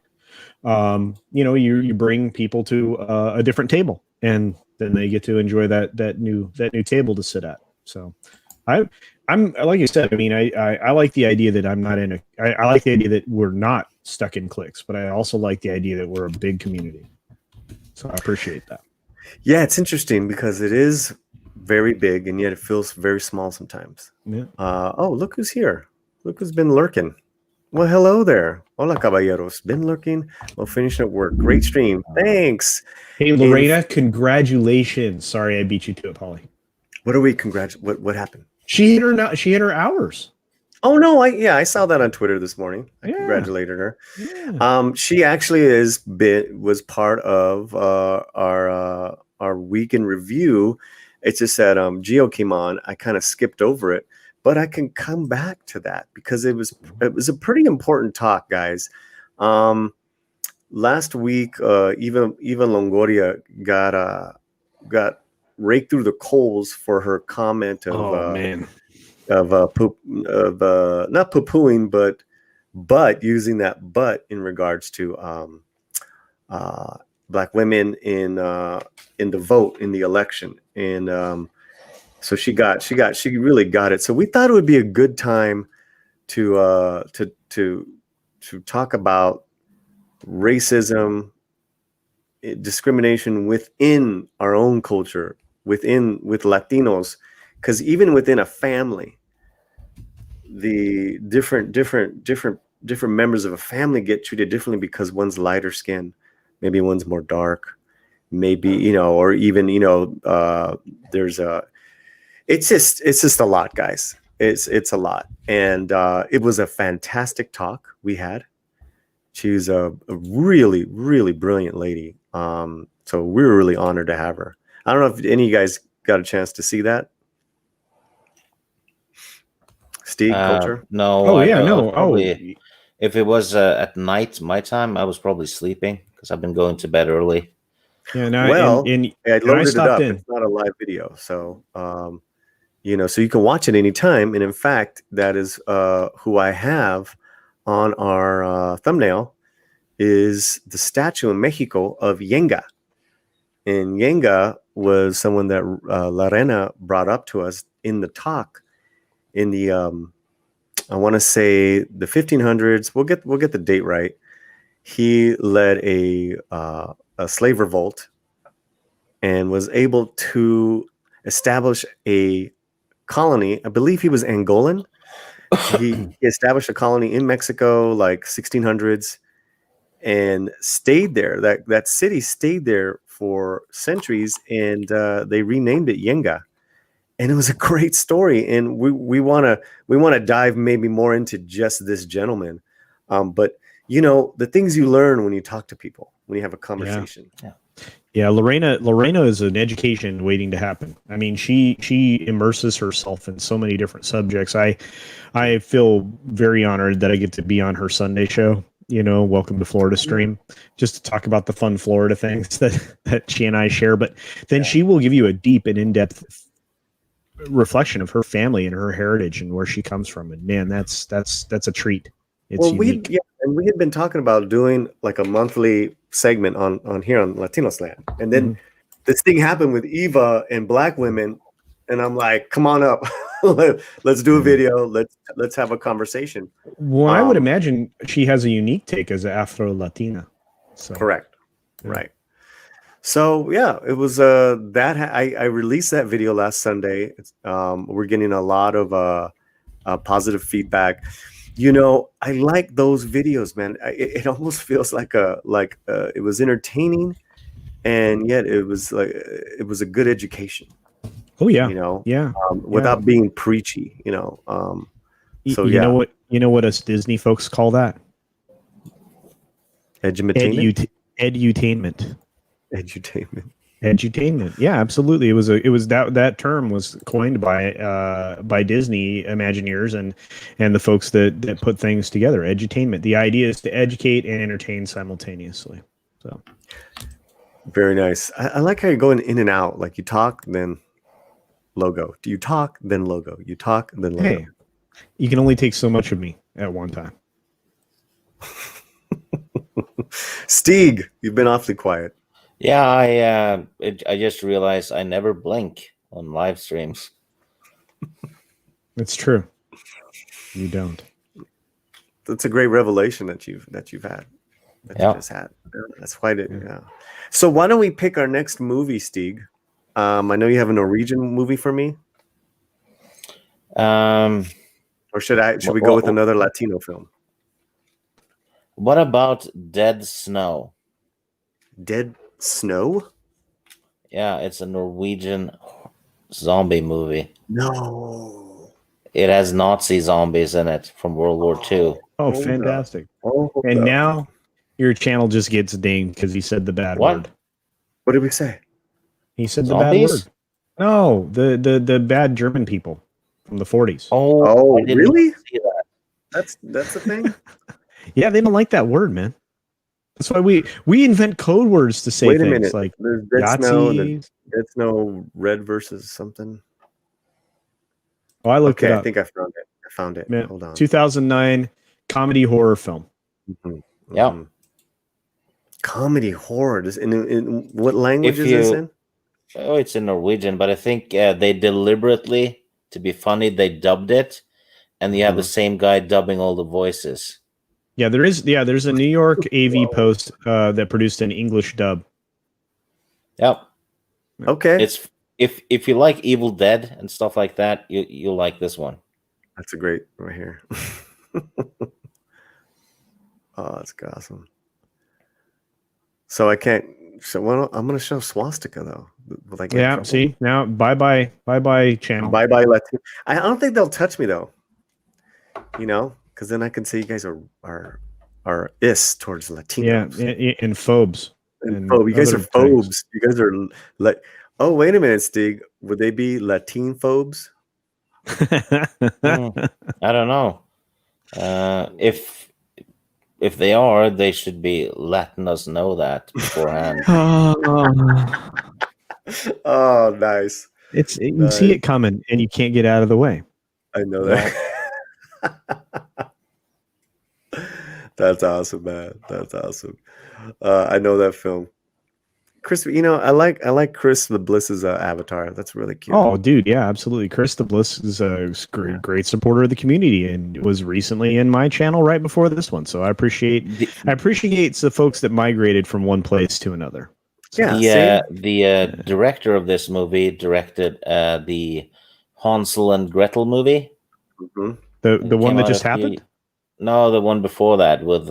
Speaker 4: you bring people to a different table, and then they get to enjoy that new table to sit at. So I'm like you said. I mean, I like the idea that I'm not in I like the idea that we're not stuck in cliques, but I also like the idea that we're a big community. So I appreciate that.
Speaker 3: Yeah, it's interesting because it is very big, and yet it feels very small sometimes.
Speaker 4: Yeah.
Speaker 3: Oh, look who's here! Look who's been lurking. Well, hello there. Hola, caballeros. Been lurking. Well, finishing at work. Great stream. Thanks.
Speaker 4: Hey, Lorena, congratulations. Sorry, I beat you to it, Paulie.
Speaker 3: What are we What happened?
Speaker 4: She hit her hours.
Speaker 3: Oh no, I saw that on Twitter this morning. I congratulated her. Yeah. She actually was part of our week in review. It's just that Gio came on. I kind of skipped over it, but I can come back to that because it was a pretty important talk, guys. Last week, even Longoria got raked through the coals for her comment of not poo-pooing, but using that but in regards to black women in the vote in the election, and so she really got it. So we thought it would be a good time to talk about racism, discrimination within our own culture, with Latinos, because even within a family, the different members of a family get treated differently because one's lighter skin, maybe one's more dark, maybe, or even, there's it's just a lot, guys. It's a lot. And it was a fantastic talk we had. She's a really, really brilliant lady. So we were really honored to have her. I don't know if any of you guys got a chance to see that. Steve, Culture?
Speaker 5: No.
Speaker 4: Oh, yeah,
Speaker 5: I
Speaker 4: no.
Speaker 5: probably, if it was at night, my time, I was probably sleeping because I've been going to bed early.
Speaker 4: Yeah, no,
Speaker 3: Well,
Speaker 4: and
Speaker 3: I loaded it up.
Speaker 4: in.
Speaker 3: It's not a live video. So, so you can watch it anytime. And in fact, that is who I have on our thumbnail is the statue in Mexico of Yenga. And Yenga was someone that La Reina brought up to us in the talk in the, I want to say the 1500s. We'll get the date right. He led a slave revolt and was able to establish a colony. I believe he was Angolan. He established a colony in Mexico, like 1600s, and stayed there. That city stayed there for centuries, and they renamed it Yenga. And it was a great story. And we want to dive maybe more into just this gentleman, but the things you learn when you talk to people, when you have a conversation.
Speaker 4: Yeah, Lorena is an education waiting to happen. I mean, she immerses herself in so many different subjects. I feel very honored that I get to be on her Sunday show. Welcome to Florida stream, just to talk about the fun Florida things that she and I share. But then she will give you a deep and in-depth reflection of her family and her heritage and where she comes from. And man, that's a treat. It's unique.
Speaker 3: And we had been talking about doing like a monthly segment on here on Latino Slant, and then this thing happened with Eva and Black women, and I'm like, come on up, let's do a video, let's have a conversation.
Speaker 4: Well, I would imagine she has a unique take as an Afro Latina. So.
Speaker 3: Correct, right. So yeah, it was I released that video last Sunday. We're getting a lot of positive feedback. I like those videos, man. It almost feels like it was entertaining, and yet it was a good education.
Speaker 4: Oh yeah,
Speaker 3: without being preachy. So
Speaker 4: you know what us Disney folks call that?
Speaker 3: Edutainment.
Speaker 4: Edutainment. Yeah, absolutely. It was that term was coined by Disney Imagineers and the folks that put things together. Edutainment. The idea is to educate and entertain simultaneously. So
Speaker 3: very nice. I like how you're going in and out. Like you talk, then logo. Do you talk, then logo? You talk, then logo.
Speaker 4: Hey, you can only take so much of me at one time.
Speaker 3: Steeg, you've been awfully quiet.
Speaker 5: Yeah, I just realized I never blink on live streams.
Speaker 4: It's true. You don't.
Speaker 3: That's a great revelation that you've had. You just had. That's why So why don't we pick our next movie, Steeg? I know you have a Norwegian movie for me. Or should we go with another Latino film?
Speaker 5: What about Dead Snow?
Speaker 3: Dead Snow?
Speaker 5: Yeah, it's a Norwegian zombie movie.
Speaker 3: No.
Speaker 5: It has Nazi zombies in it from World War II.
Speaker 4: Oh, fantastic. And now your channel just gets dinged because he said the bad word.
Speaker 3: What did we say?
Speaker 4: He said
Speaker 5: Zombies?
Speaker 4: the bad word. No, the bad German people from the 40s.
Speaker 5: Oh,
Speaker 3: really?
Speaker 5: See that.
Speaker 3: That's the thing?
Speaker 4: Yeah, they don't like that word, man. That's why we invent code words to say things
Speaker 3: minute.
Speaker 4: like
Speaker 3: There's Dead Snow,
Speaker 4: Yazzie.
Speaker 3: Dead Snow Red versus something.
Speaker 4: Oh, I looked it up.
Speaker 3: I think I found it.
Speaker 4: Man,
Speaker 3: Hold on.
Speaker 4: 2009 comedy horror film.
Speaker 5: Yeah.
Speaker 3: Comedy horror. In what language is this in?
Speaker 5: Oh, it's in Norwegian, but I think they deliberately, to be funny, they dubbed it, and you have the same guy dubbing all the voices.
Speaker 4: Yeah, there's a New York AV Post that produced an English dub.
Speaker 5: Yep.
Speaker 3: Okay.
Speaker 5: It's if you like Evil Dead and stuff like that, you'll like this one.
Speaker 3: That's a great right here. Oh, that's awesome. So I can't. So I'm going to show swastika though. Will I get in trouble?
Speaker 4: See now, bye channel.
Speaker 3: Bye Latino. I don't think they'll touch me though. You know, because then I can say you guys are towards Latinos.
Speaker 4: Yeah, and phobes.
Speaker 3: And you guys are phobes. You guys are like. Oh, wait a minute, Stig. Would they be Latine phobes?
Speaker 5: I don't know. If they are, they should be letting us know that beforehand.
Speaker 3: Oh, nice.
Speaker 4: You see it coming, and you can't get out of the way.
Speaker 3: I know that. That's awesome, man. That's awesome. I know that film. Chris, you know, I like Chris the Bliss's avatar. That's really cute.
Speaker 4: Oh, dude, yeah, absolutely. Chris the Bliss is a great supporter of the community, and was recently in my channel right before this one. So I appreciate the folks that migrated from one place to another. So,
Speaker 5: the director of this movie directed the Hansel and Gretel movie.
Speaker 3: Mm-hmm.
Speaker 4: The one that just happened.
Speaker 5: No, the one before that with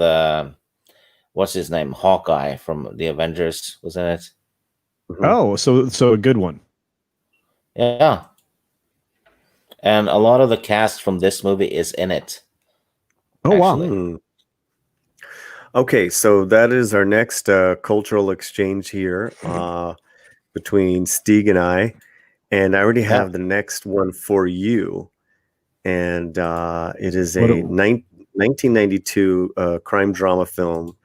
Speaker 5: what's his name? Hawkeye from the Avengers was in it.
Speaker 3: Mm-hmm.
Speaker 4: Oh, so a good one.
Speaker 5: Yeah. And a lot of the cast from this movie is in it.
Speaker 4: Oh,
Speaker 5: actually.
Speaker 4: wow.
Speaker 3: Okay, so that is our next cultural exchange here between Stig and I. And I already have the next one for you. And it is a 1992 crime drama film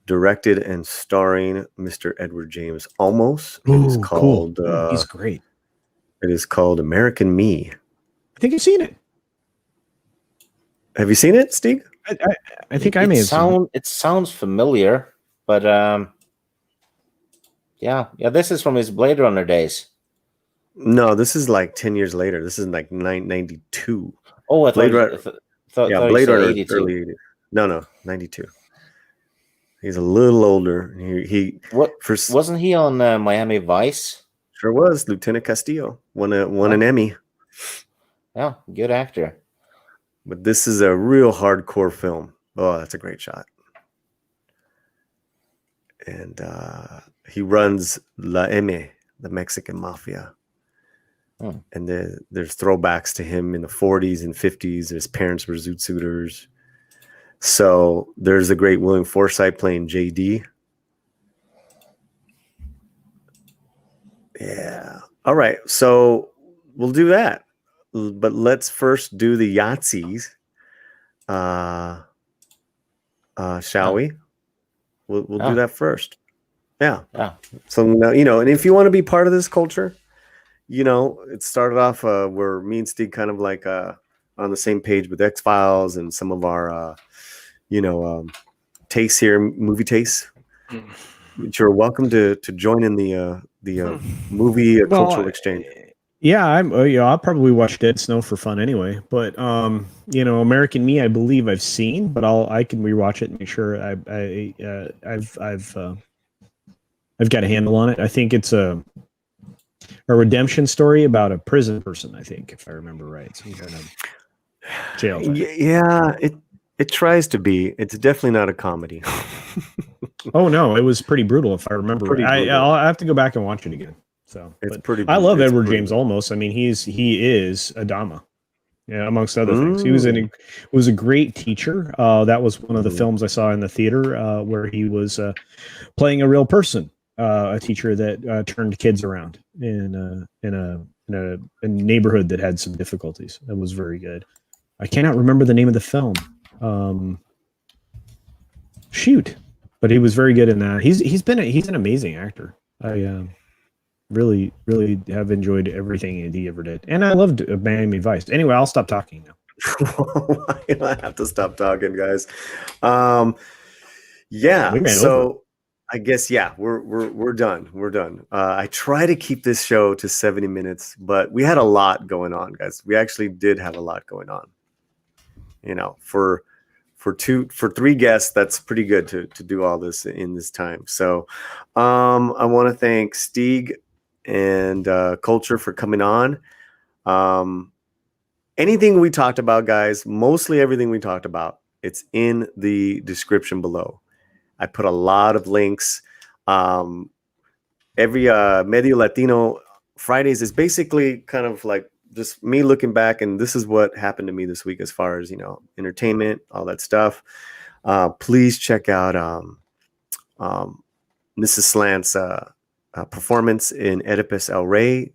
Speaker 3: directed and starring Mr. Edward James Olmos. It is called
Speaker 4: he's great.
Speaker 3: It is called American Me.
Speaker 4: I think you've seen it.
Speaker 3: Have you seen it, Stig?
Speaker 5: I think I may have seen it. It sounds familiar, but yeah, this is from his Blade Runner days.
Speaker 3: No, this is like 10 years later. This is like 92.
Speaker 5: Oh, I thought
Speaker 3: Blade Runner. Blade Runner
Speaker 5: 82.
Speaker 3: early 80s. No, 92. He's a little older. He
Speaker 5: wasn't he on Miami Vice?
Speaker 3: Sure was. Lieutenant Castillo won an Emmy.
Speaker 5: Yeah, good actor.
Speaker 3: But this is a real hardcore film. Oh, that's a great shot. And he runs La M, the Mexican mafia.
Speaker 5: Hmm.
Speaker 3: And there's throwbacks to him in the 40s and 50s. His parents were zoot suiters. So there's the great William Forsythe playing JD. Yeah. All right. So we'll do that. But let's first do the Yahtzees. Shall we? We'll do that first. Yeah. So now, and if you want to be part of this culture, it started off where me and Steve kind of like on the same page with X-Files and some of our tastes here, movie tastes. But you're welcome to join in the movie cultural exchange.
Speaker 4: Yeah, I'll probably watch Dead Snow for fun anyway. But American Me, I believe I've seen, but I can rewatch it and make sure I've got a handle on it. I think it's a redemption story about a prison person, I think, if I remember right. Some kind of jail type.
Speaker 3: Yeah, it tries to be. It's definitely not a comedy.
Speaker 4: Oh no, it was pretty brutal if I remember right. I'll have to go back and watch it again. So
Speaker 3: it's pretty.
Speaker 4: I love Edward James Olmos. I mean, he is Adama, amongst other things. He was a great teacher. That was one of the films I saw in the theater where he was playing a real person, a teacher that turned kids around in a neighborhood that had some difficulties. That was very good. I cannot remember the name of the film. But he was very good in that. He's an amazing actor. I really have enjoyed everything he ever did, and I loved Miami Vice. Anyway, I'll stop talking now.
Speaker 3: I have to stop talking, guys. Yeah. So I guess we're done. We're done. I try to keep this show to 70 minutes, but we had a lot going on, guys. We actually did have a lot going on. You know, for 3 guests, that's pretty good to do all this in this time. So I want to thank Stieg and Culture for coming on. Anything we talked about, guys, mostly everything we talked about, it's in the description below. I put a lot of links. Every Medio Latino Fridays is basically kind of like just me looking back, and this is what happened to me this week as far as, you know, entertainment, all that stuff. Please check out Mrs. Slant's performance in Oedipus El Rey.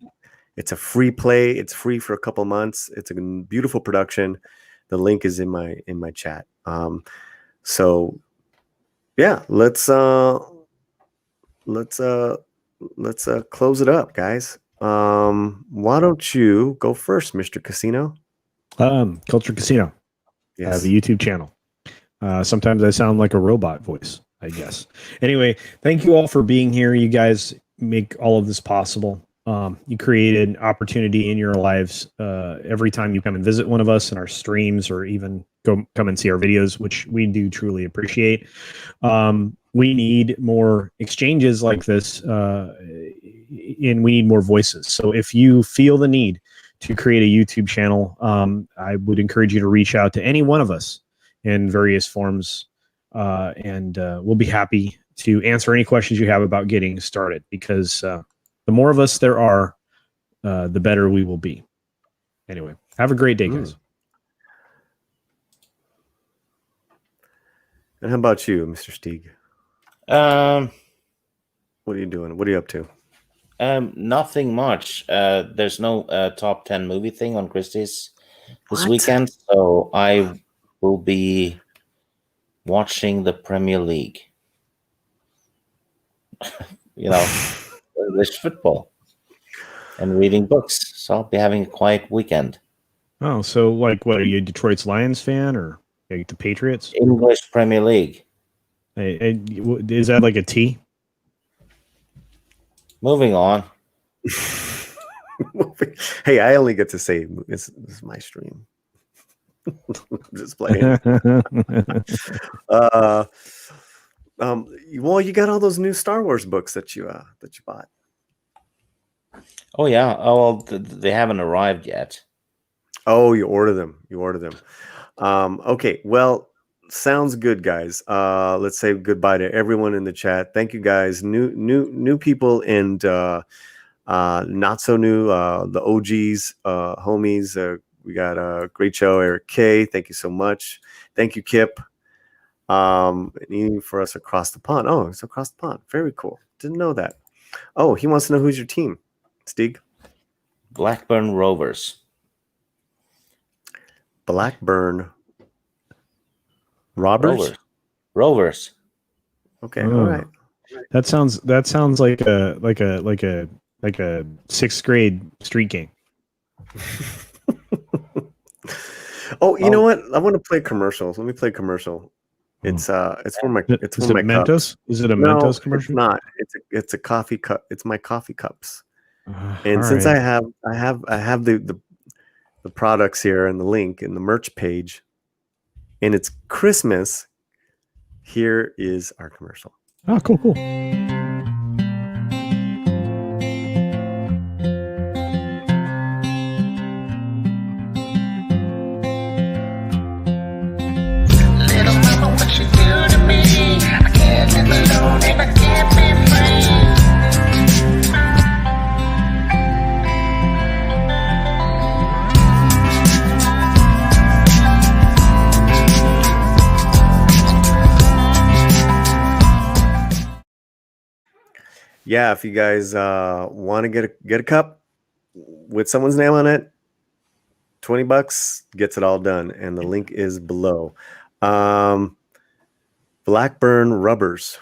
Speaker 3: It's a free play. It's free for a couple months. It's a beautiful production. The link is in my chat. So yeah, let's close it up, guys. Why don't you go first, Mr. Casino?
Speaker 4: Culture Casino.
Speaker 3: Yes.
Speaker 4: I have a YouTube channel. Sometimes I sound like a robot voice, I guess. Anyway, thank you all for being here. You guys make all of this possible. You create an opportunity in your lives every time you come and visit one of us in our streams, or even come and see our videos, which we do truly appreciate. We need more exchanges like this, and we need more voices. So if you feel the need to create a YouTube channel, I would encourage you to reach out to any one of us in various forms, and we'll be happy to answer any questions you have about getting started, because the more of us there are, the better we will be. Anyway, have a great day, guys.
Speaker 3: And how about you, Mr. Stieg? What are you doing? What are you up to?
Speaker 5: Nothing much. There's no top 10 movie thing on Christie's this weekend, so I will be watching the Premier League. You know, English football, and reading books. So I'll be having a quiet weekend.
Speaker 4: Oh, so like, what are you, a Detroit's Lions fan, or like the Patriots?
Speaker 5: English Premier League.
Speaker 4: Is that like a T?
Speaker 5: Moving on.
Speaker 3: Hey, I only get to say this is my stream. Just playing. Well, you got all those new Star Wars books that you bought.
Speaker 5: Oh yeah. Oh well, they haven't arrived yet.
Speaker 3: Oh, you order them. Okay. Well, sounds good, guys. Let's say goodbye to everyone in the chat. Thank you, guys. New people and not so new. The OGs, homies. We got a great show. Eric K. Thank you so much. Thank you, Kip. Even for us across the pond. Oh, it's across the pond. Very cool. Didn't know that. Oh, he wants to know who's your team, Stieg.
Speaker 5: Blackburn Rovers.
Speaker 3: Blackburn Robbers?
Speaker 5: Rovers.
Speaker 3: Okay, all right.
Speaker 4: That sounds like a 6th grade street game.
Speaker 3: Oh, you know what? I want to play commercials. Let me play a commercial. It's for my my
Speaker 4: Mentos?
Speaker 3: cups.
Speaker 4: Is it a Mentos commercial?
Speaker 3: It's not. It's a coffee cup. It's my coffee cups. And since
Speaker 4: right.
Speaker 3: I have the products here and the link and the merch page, and it's Christmas, here is our commercial.
Speaker 4: Oh, cool.
Speaker 2: Little mama, what you do to me? I can't live alone and I can't be free.
Speaker 3: Yeah, if you guys want to get a cup with someone's name on it, $20 gets it all done, and the link is below. Blackburn Rubbers.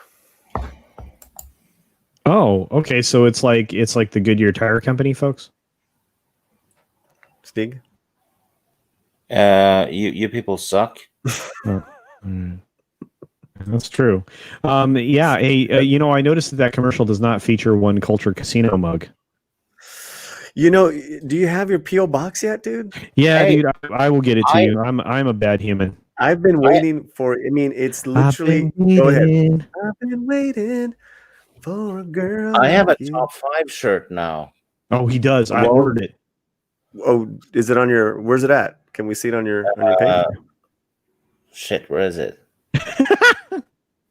Speaker 4: Oh, okay. So it's like the Goodyear Tire Company, folks.
Speaker 3: Stig?
Speaker 5: You people suck.
Speaker 4: Oh. That's true. Yeah. I noticed that commercial does not feature One Culture Casino mug.
Speaker 3: You know, do you have your PO box yet, dude?
Speaker 4: Yeah,
Speaker 5: Hey,
Speaker 4: dude. I will get it to you. I'm a bad human.
Speaker 3: I've been waiting for. I mean, it's literally. Go ahead. I've been waiting for a girl
Speaker 5: I have a
Speaker 3: like you.
Speaker 5: top 5 shirt now.
Speaker 4: Oh, he does. I
Speaker 3: Well,
Speaker 4: ordered it.
Speaker 3: Oh, is it on your? Where's it at? Can we see it on your page?
Speaker 5: Shit, where is it?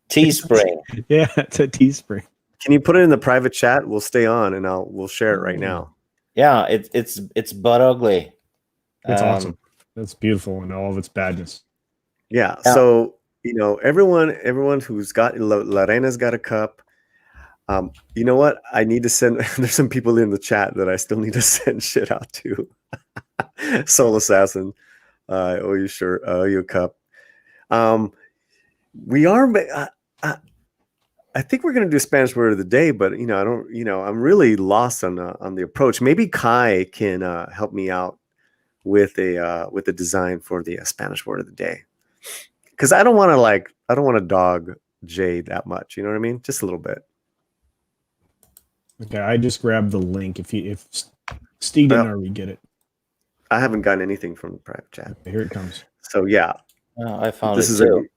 Speaker 5: Teespring.
Speaker 4: Yeah, it's a Teespring.
Speaker 3: Can you put it in the private chat? We'll stay on and we'll share it right now.
Speaker 5: Yeah, it's butt ugly.
Speaker 4: It's awesome. That's beautiful in all of its badness.
Speaker 3: Yeah. So everyone who's got Lorena's got a cup. You know what? I need to send. There's some people in the chat that I still need to send shit out to. Soul Assassin, I owe you shirt. I owe you a cup. We are. I think we're gonna do Spanish word of the day, but I don't. I'm really lost on the approach. Maybe Kai can help me out with a design for the Spanish word of the day, because I don't want to dog Jay that much. You know what I mean? Just a little bit.
Speaker 4: Okay, I just grabbed the link. If Steve didn't already get it,
Speaker 3: I haven't gotten anything from the private chat.
Speaker 4: Okay, here it comes.
Speaker 3: So yeah,
Speaker 5: I found
Speaker 3: this
Speaker 5: it
Speaker 3: is
Speaker 5: too.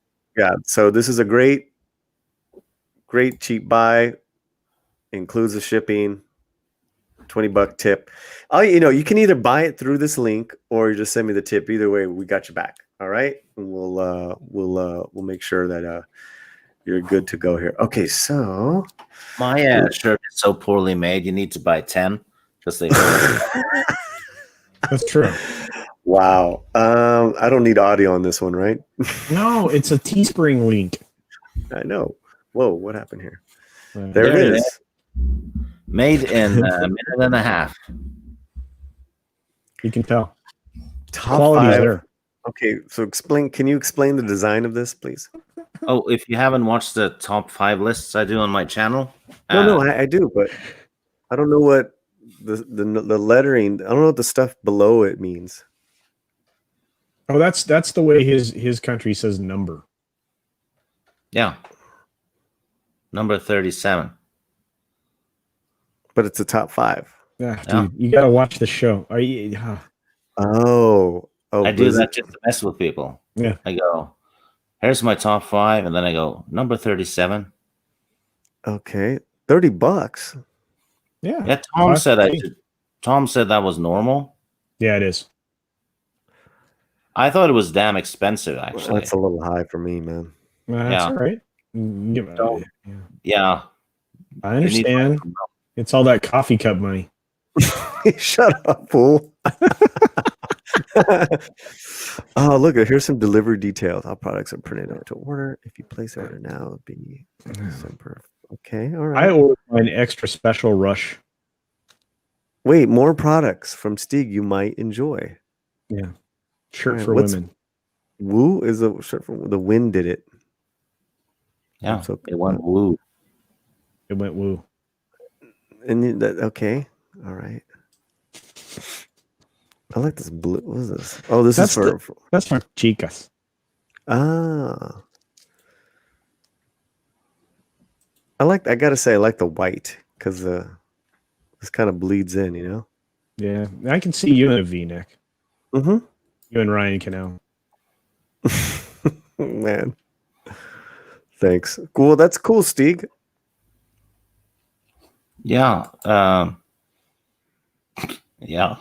Speaker 3: So this is a great cheap buy. Includes the shipping, $20 tip. Oh, you can either buy it through this link or you just send me the tip. Either way, we got you back. All right, and we'll make sure that you're good to go here. Okay, so
Speaker 5: My shirt is so poorly made. You need to buy 10 because they.
Speaker 4: That's true.
Speaker 3: Wow. I don't need audio on this one, right?
Speaker 4: No, it's a Teespring link.
Speaker 3: I know. Whoa, what happened here?
Speaker 4: There
Speaker 3: it is.
Speaker 5: Made in a minute and a half.
Speaker 4: You can tell.
Speaker 3: Top
Speaker 4: Quality is
Speaker 3: 5.
Speaker 4: there.
Speaker 3: Okay, so can you explain the design of this, please?
Speaker 5: Oh, if you haven't watched the top 5 lists I do on my channel.
Speaker 3: No, I do, but I don't know what the lettering. I don't know what the stuff below it means.
Speaker 4: Oh, that's the way his country says number.
Speaker 5: Yeah. Number 37.
Speaker 3: But it's a top 5.
Speaker 4: Yeah, dude, you gotta watch the show. Are you?
Speaker 3: Oh,
Speaker 5: I do that just to mess with people.
Speaker 4: Yeah.
Speaker 5: I go, here's my top 5, and then I go, number 37.
Speaker 3: Okay. $30.
Speaker 4: Yeah.
Speaker 5: Yeah, Tom said that was normal.
Speaker 4: Yeah, it is.
Speaker 5: I thought it was damn expensive, actually.
Speaker 3: That's a little high for me, man.
Speaker 4: That's all right.
Speaker 5: Yeah.
Speaker 4: I understand. It's all that coffee cup money.
Speaker 3: Shut up, fool. Oh, look, here's some delivery details. All products are printed out to order. If you place order now, it'll be December. Okay, all right.
Speaker 4: I ordered an extra special rush.
Speaker 3: Wait, more products from Stieg you might enjoy.
Speaker 4: Yeah. Shirt for women.
Speaker 3: Woo is a shirt for the wind did it.
Speaker 5: Yeah, it went woo.
Speaker 4: It went woo.
Speaker 3: And okay, all right. I like this blue. What is this? Oh, that's for
Speaker 4: chicas.
Speaker 3: Ah, I gotta say, I like the white because this kind of bleeds in,
Speaker 4: Yeah, I can see you in a V-neck.
Speaker 3: Mm-hmm.
Speaker 4: You and Ryan Canal.
Speaker 3: Man, thanks. Cool. That's cool, Stieg.
Speaker 5: Yeah. Yeah.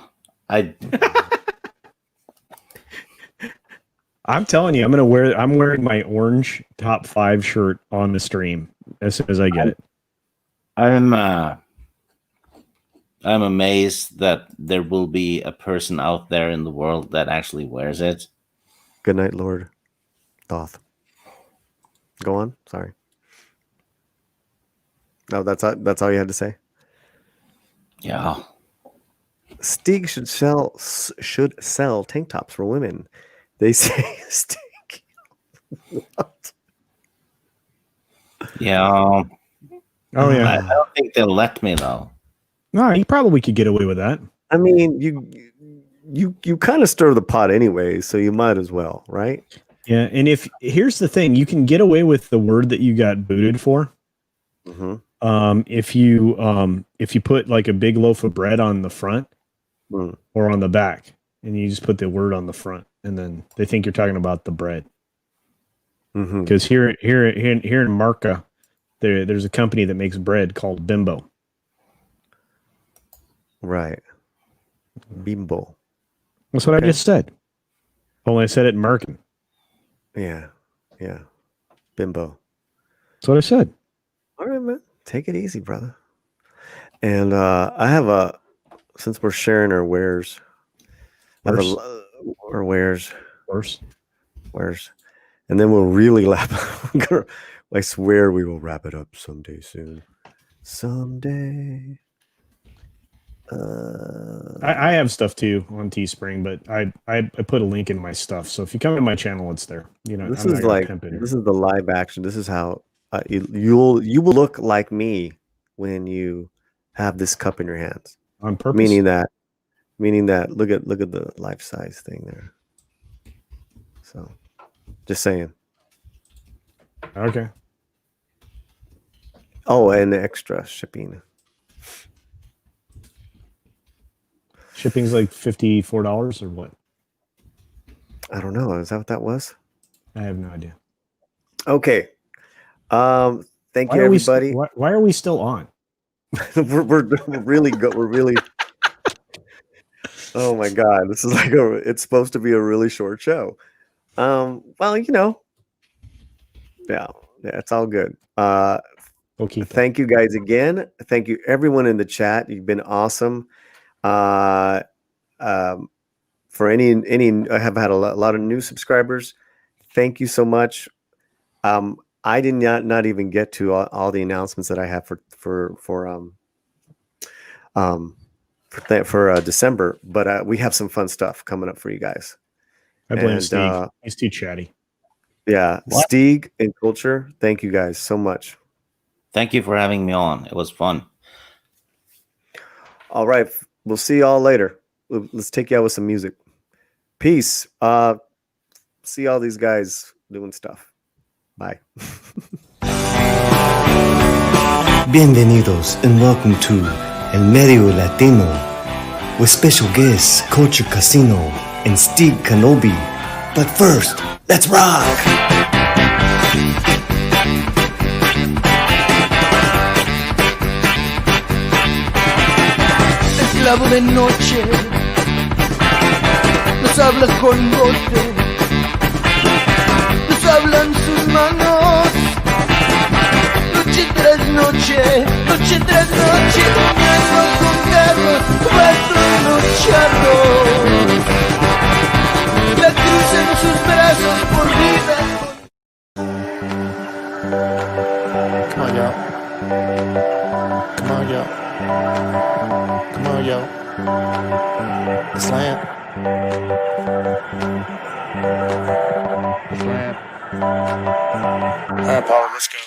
Speaker 4: I'm telling you, I'm wearing my orange top 5 shirt on the stream as soon as I get it.
Speaker 5: I'm amazed that there will be a person out there in the world that actually wears it.
Speaker 3: Good night, Lord Thoth. Go on. Sorry. No, that's all you had to say.
Speaker 5: Yeah.
Speaker 3: Stieg should sell tank tops for women. They say Stieg. What?
Speaker 5: Yeah.
Speaker 4: Oh yeah.
Speaker 5: I don't think they'll let me though.
Speaker 4: No, you probably could get away with that.
Speaker 3: I mean, you kind of stir the pot anyway, so you might as well, right?
Speaker 4: Yeah, and here's the thing, you can get away with the word that you got booted for. If you put like a big loaf of bread on the front or on the back, and you just put the word on the front, and then they think you're talking about the bread. Because here in Marca, there's a company that makes bread called Bimbo.
Speaker 3: Right. Bimbo.
Speaker 4: That's what I just said. Only I said it in Marcan.
Speaker 3: Yeah. Bimbo.
Speaker 4: That's what I said.
Speaker 3: All right, man. Take it easy, brother. And I have since we're sharing our wares. Our wares. Wares. And then we'll really I swear we will wrap it up someday soon. Someday.
Speaker 4: I have stuff too on Teespring, but I put a link in my stuff. So if you come to my channel, it's there. You know,
Speaker 3: this is the live action. This is how you will look like me when you have this cup in your hands.
Speaker 4: On purpose.
Speaker 3: Meaning that look at the life size thing there. So just saying.
Speaker 4: Okay.
Speaker 3: Oh, and the extra shipping.
Speaker 4: Shipping's like $54 or what?
Speaker 3: I don't know. Is that what that was?
Speaker 4: I have no idea.
Speaker 3: Okay. Thank you, everybody.
Speaker 4: Why are we still on?
Speaker 3: we're really good. We're really. Oh my God! This is like it's supposed to be a really short show. Well, you know. Yeah, it's all good.
Speaker 4: Okay.
Speaker 3: Thank you guys again. Thank you everyone in the chat. You've been awesome. For any I have had a lot of new subscribers. Thank you so much. I did not even get to all the announcements that I have for December, but we have some fun stuff coming up for you guys.
Speaker 4: I blame Steve. He's too chatty.
Speaker 3: Yeah, what? Stieg and Culture. Thank you guys so much.
Speaker 5: Thank you for having me on. It was fun.
Speaker 3: All right. We'll see y'all later. Let's take you out with some music. Peace. See all these guys doing stuff. Bye.
Speaker 1: Bienvenidos and welcome to El Medio Latino with special guests Culture Casino and Steve Kenobi. But first, let's rock!
Speaker 2: Esclavo de noche, nos habla con voces, nos hablan sus manos. Noche tras noche, soñando con vernos, cuatro charros. La cruz en sus brazos por vida. Come on, y'all. Come on, y'all. Come on, yo. Slam. Slam. All right, Paulie, let's go.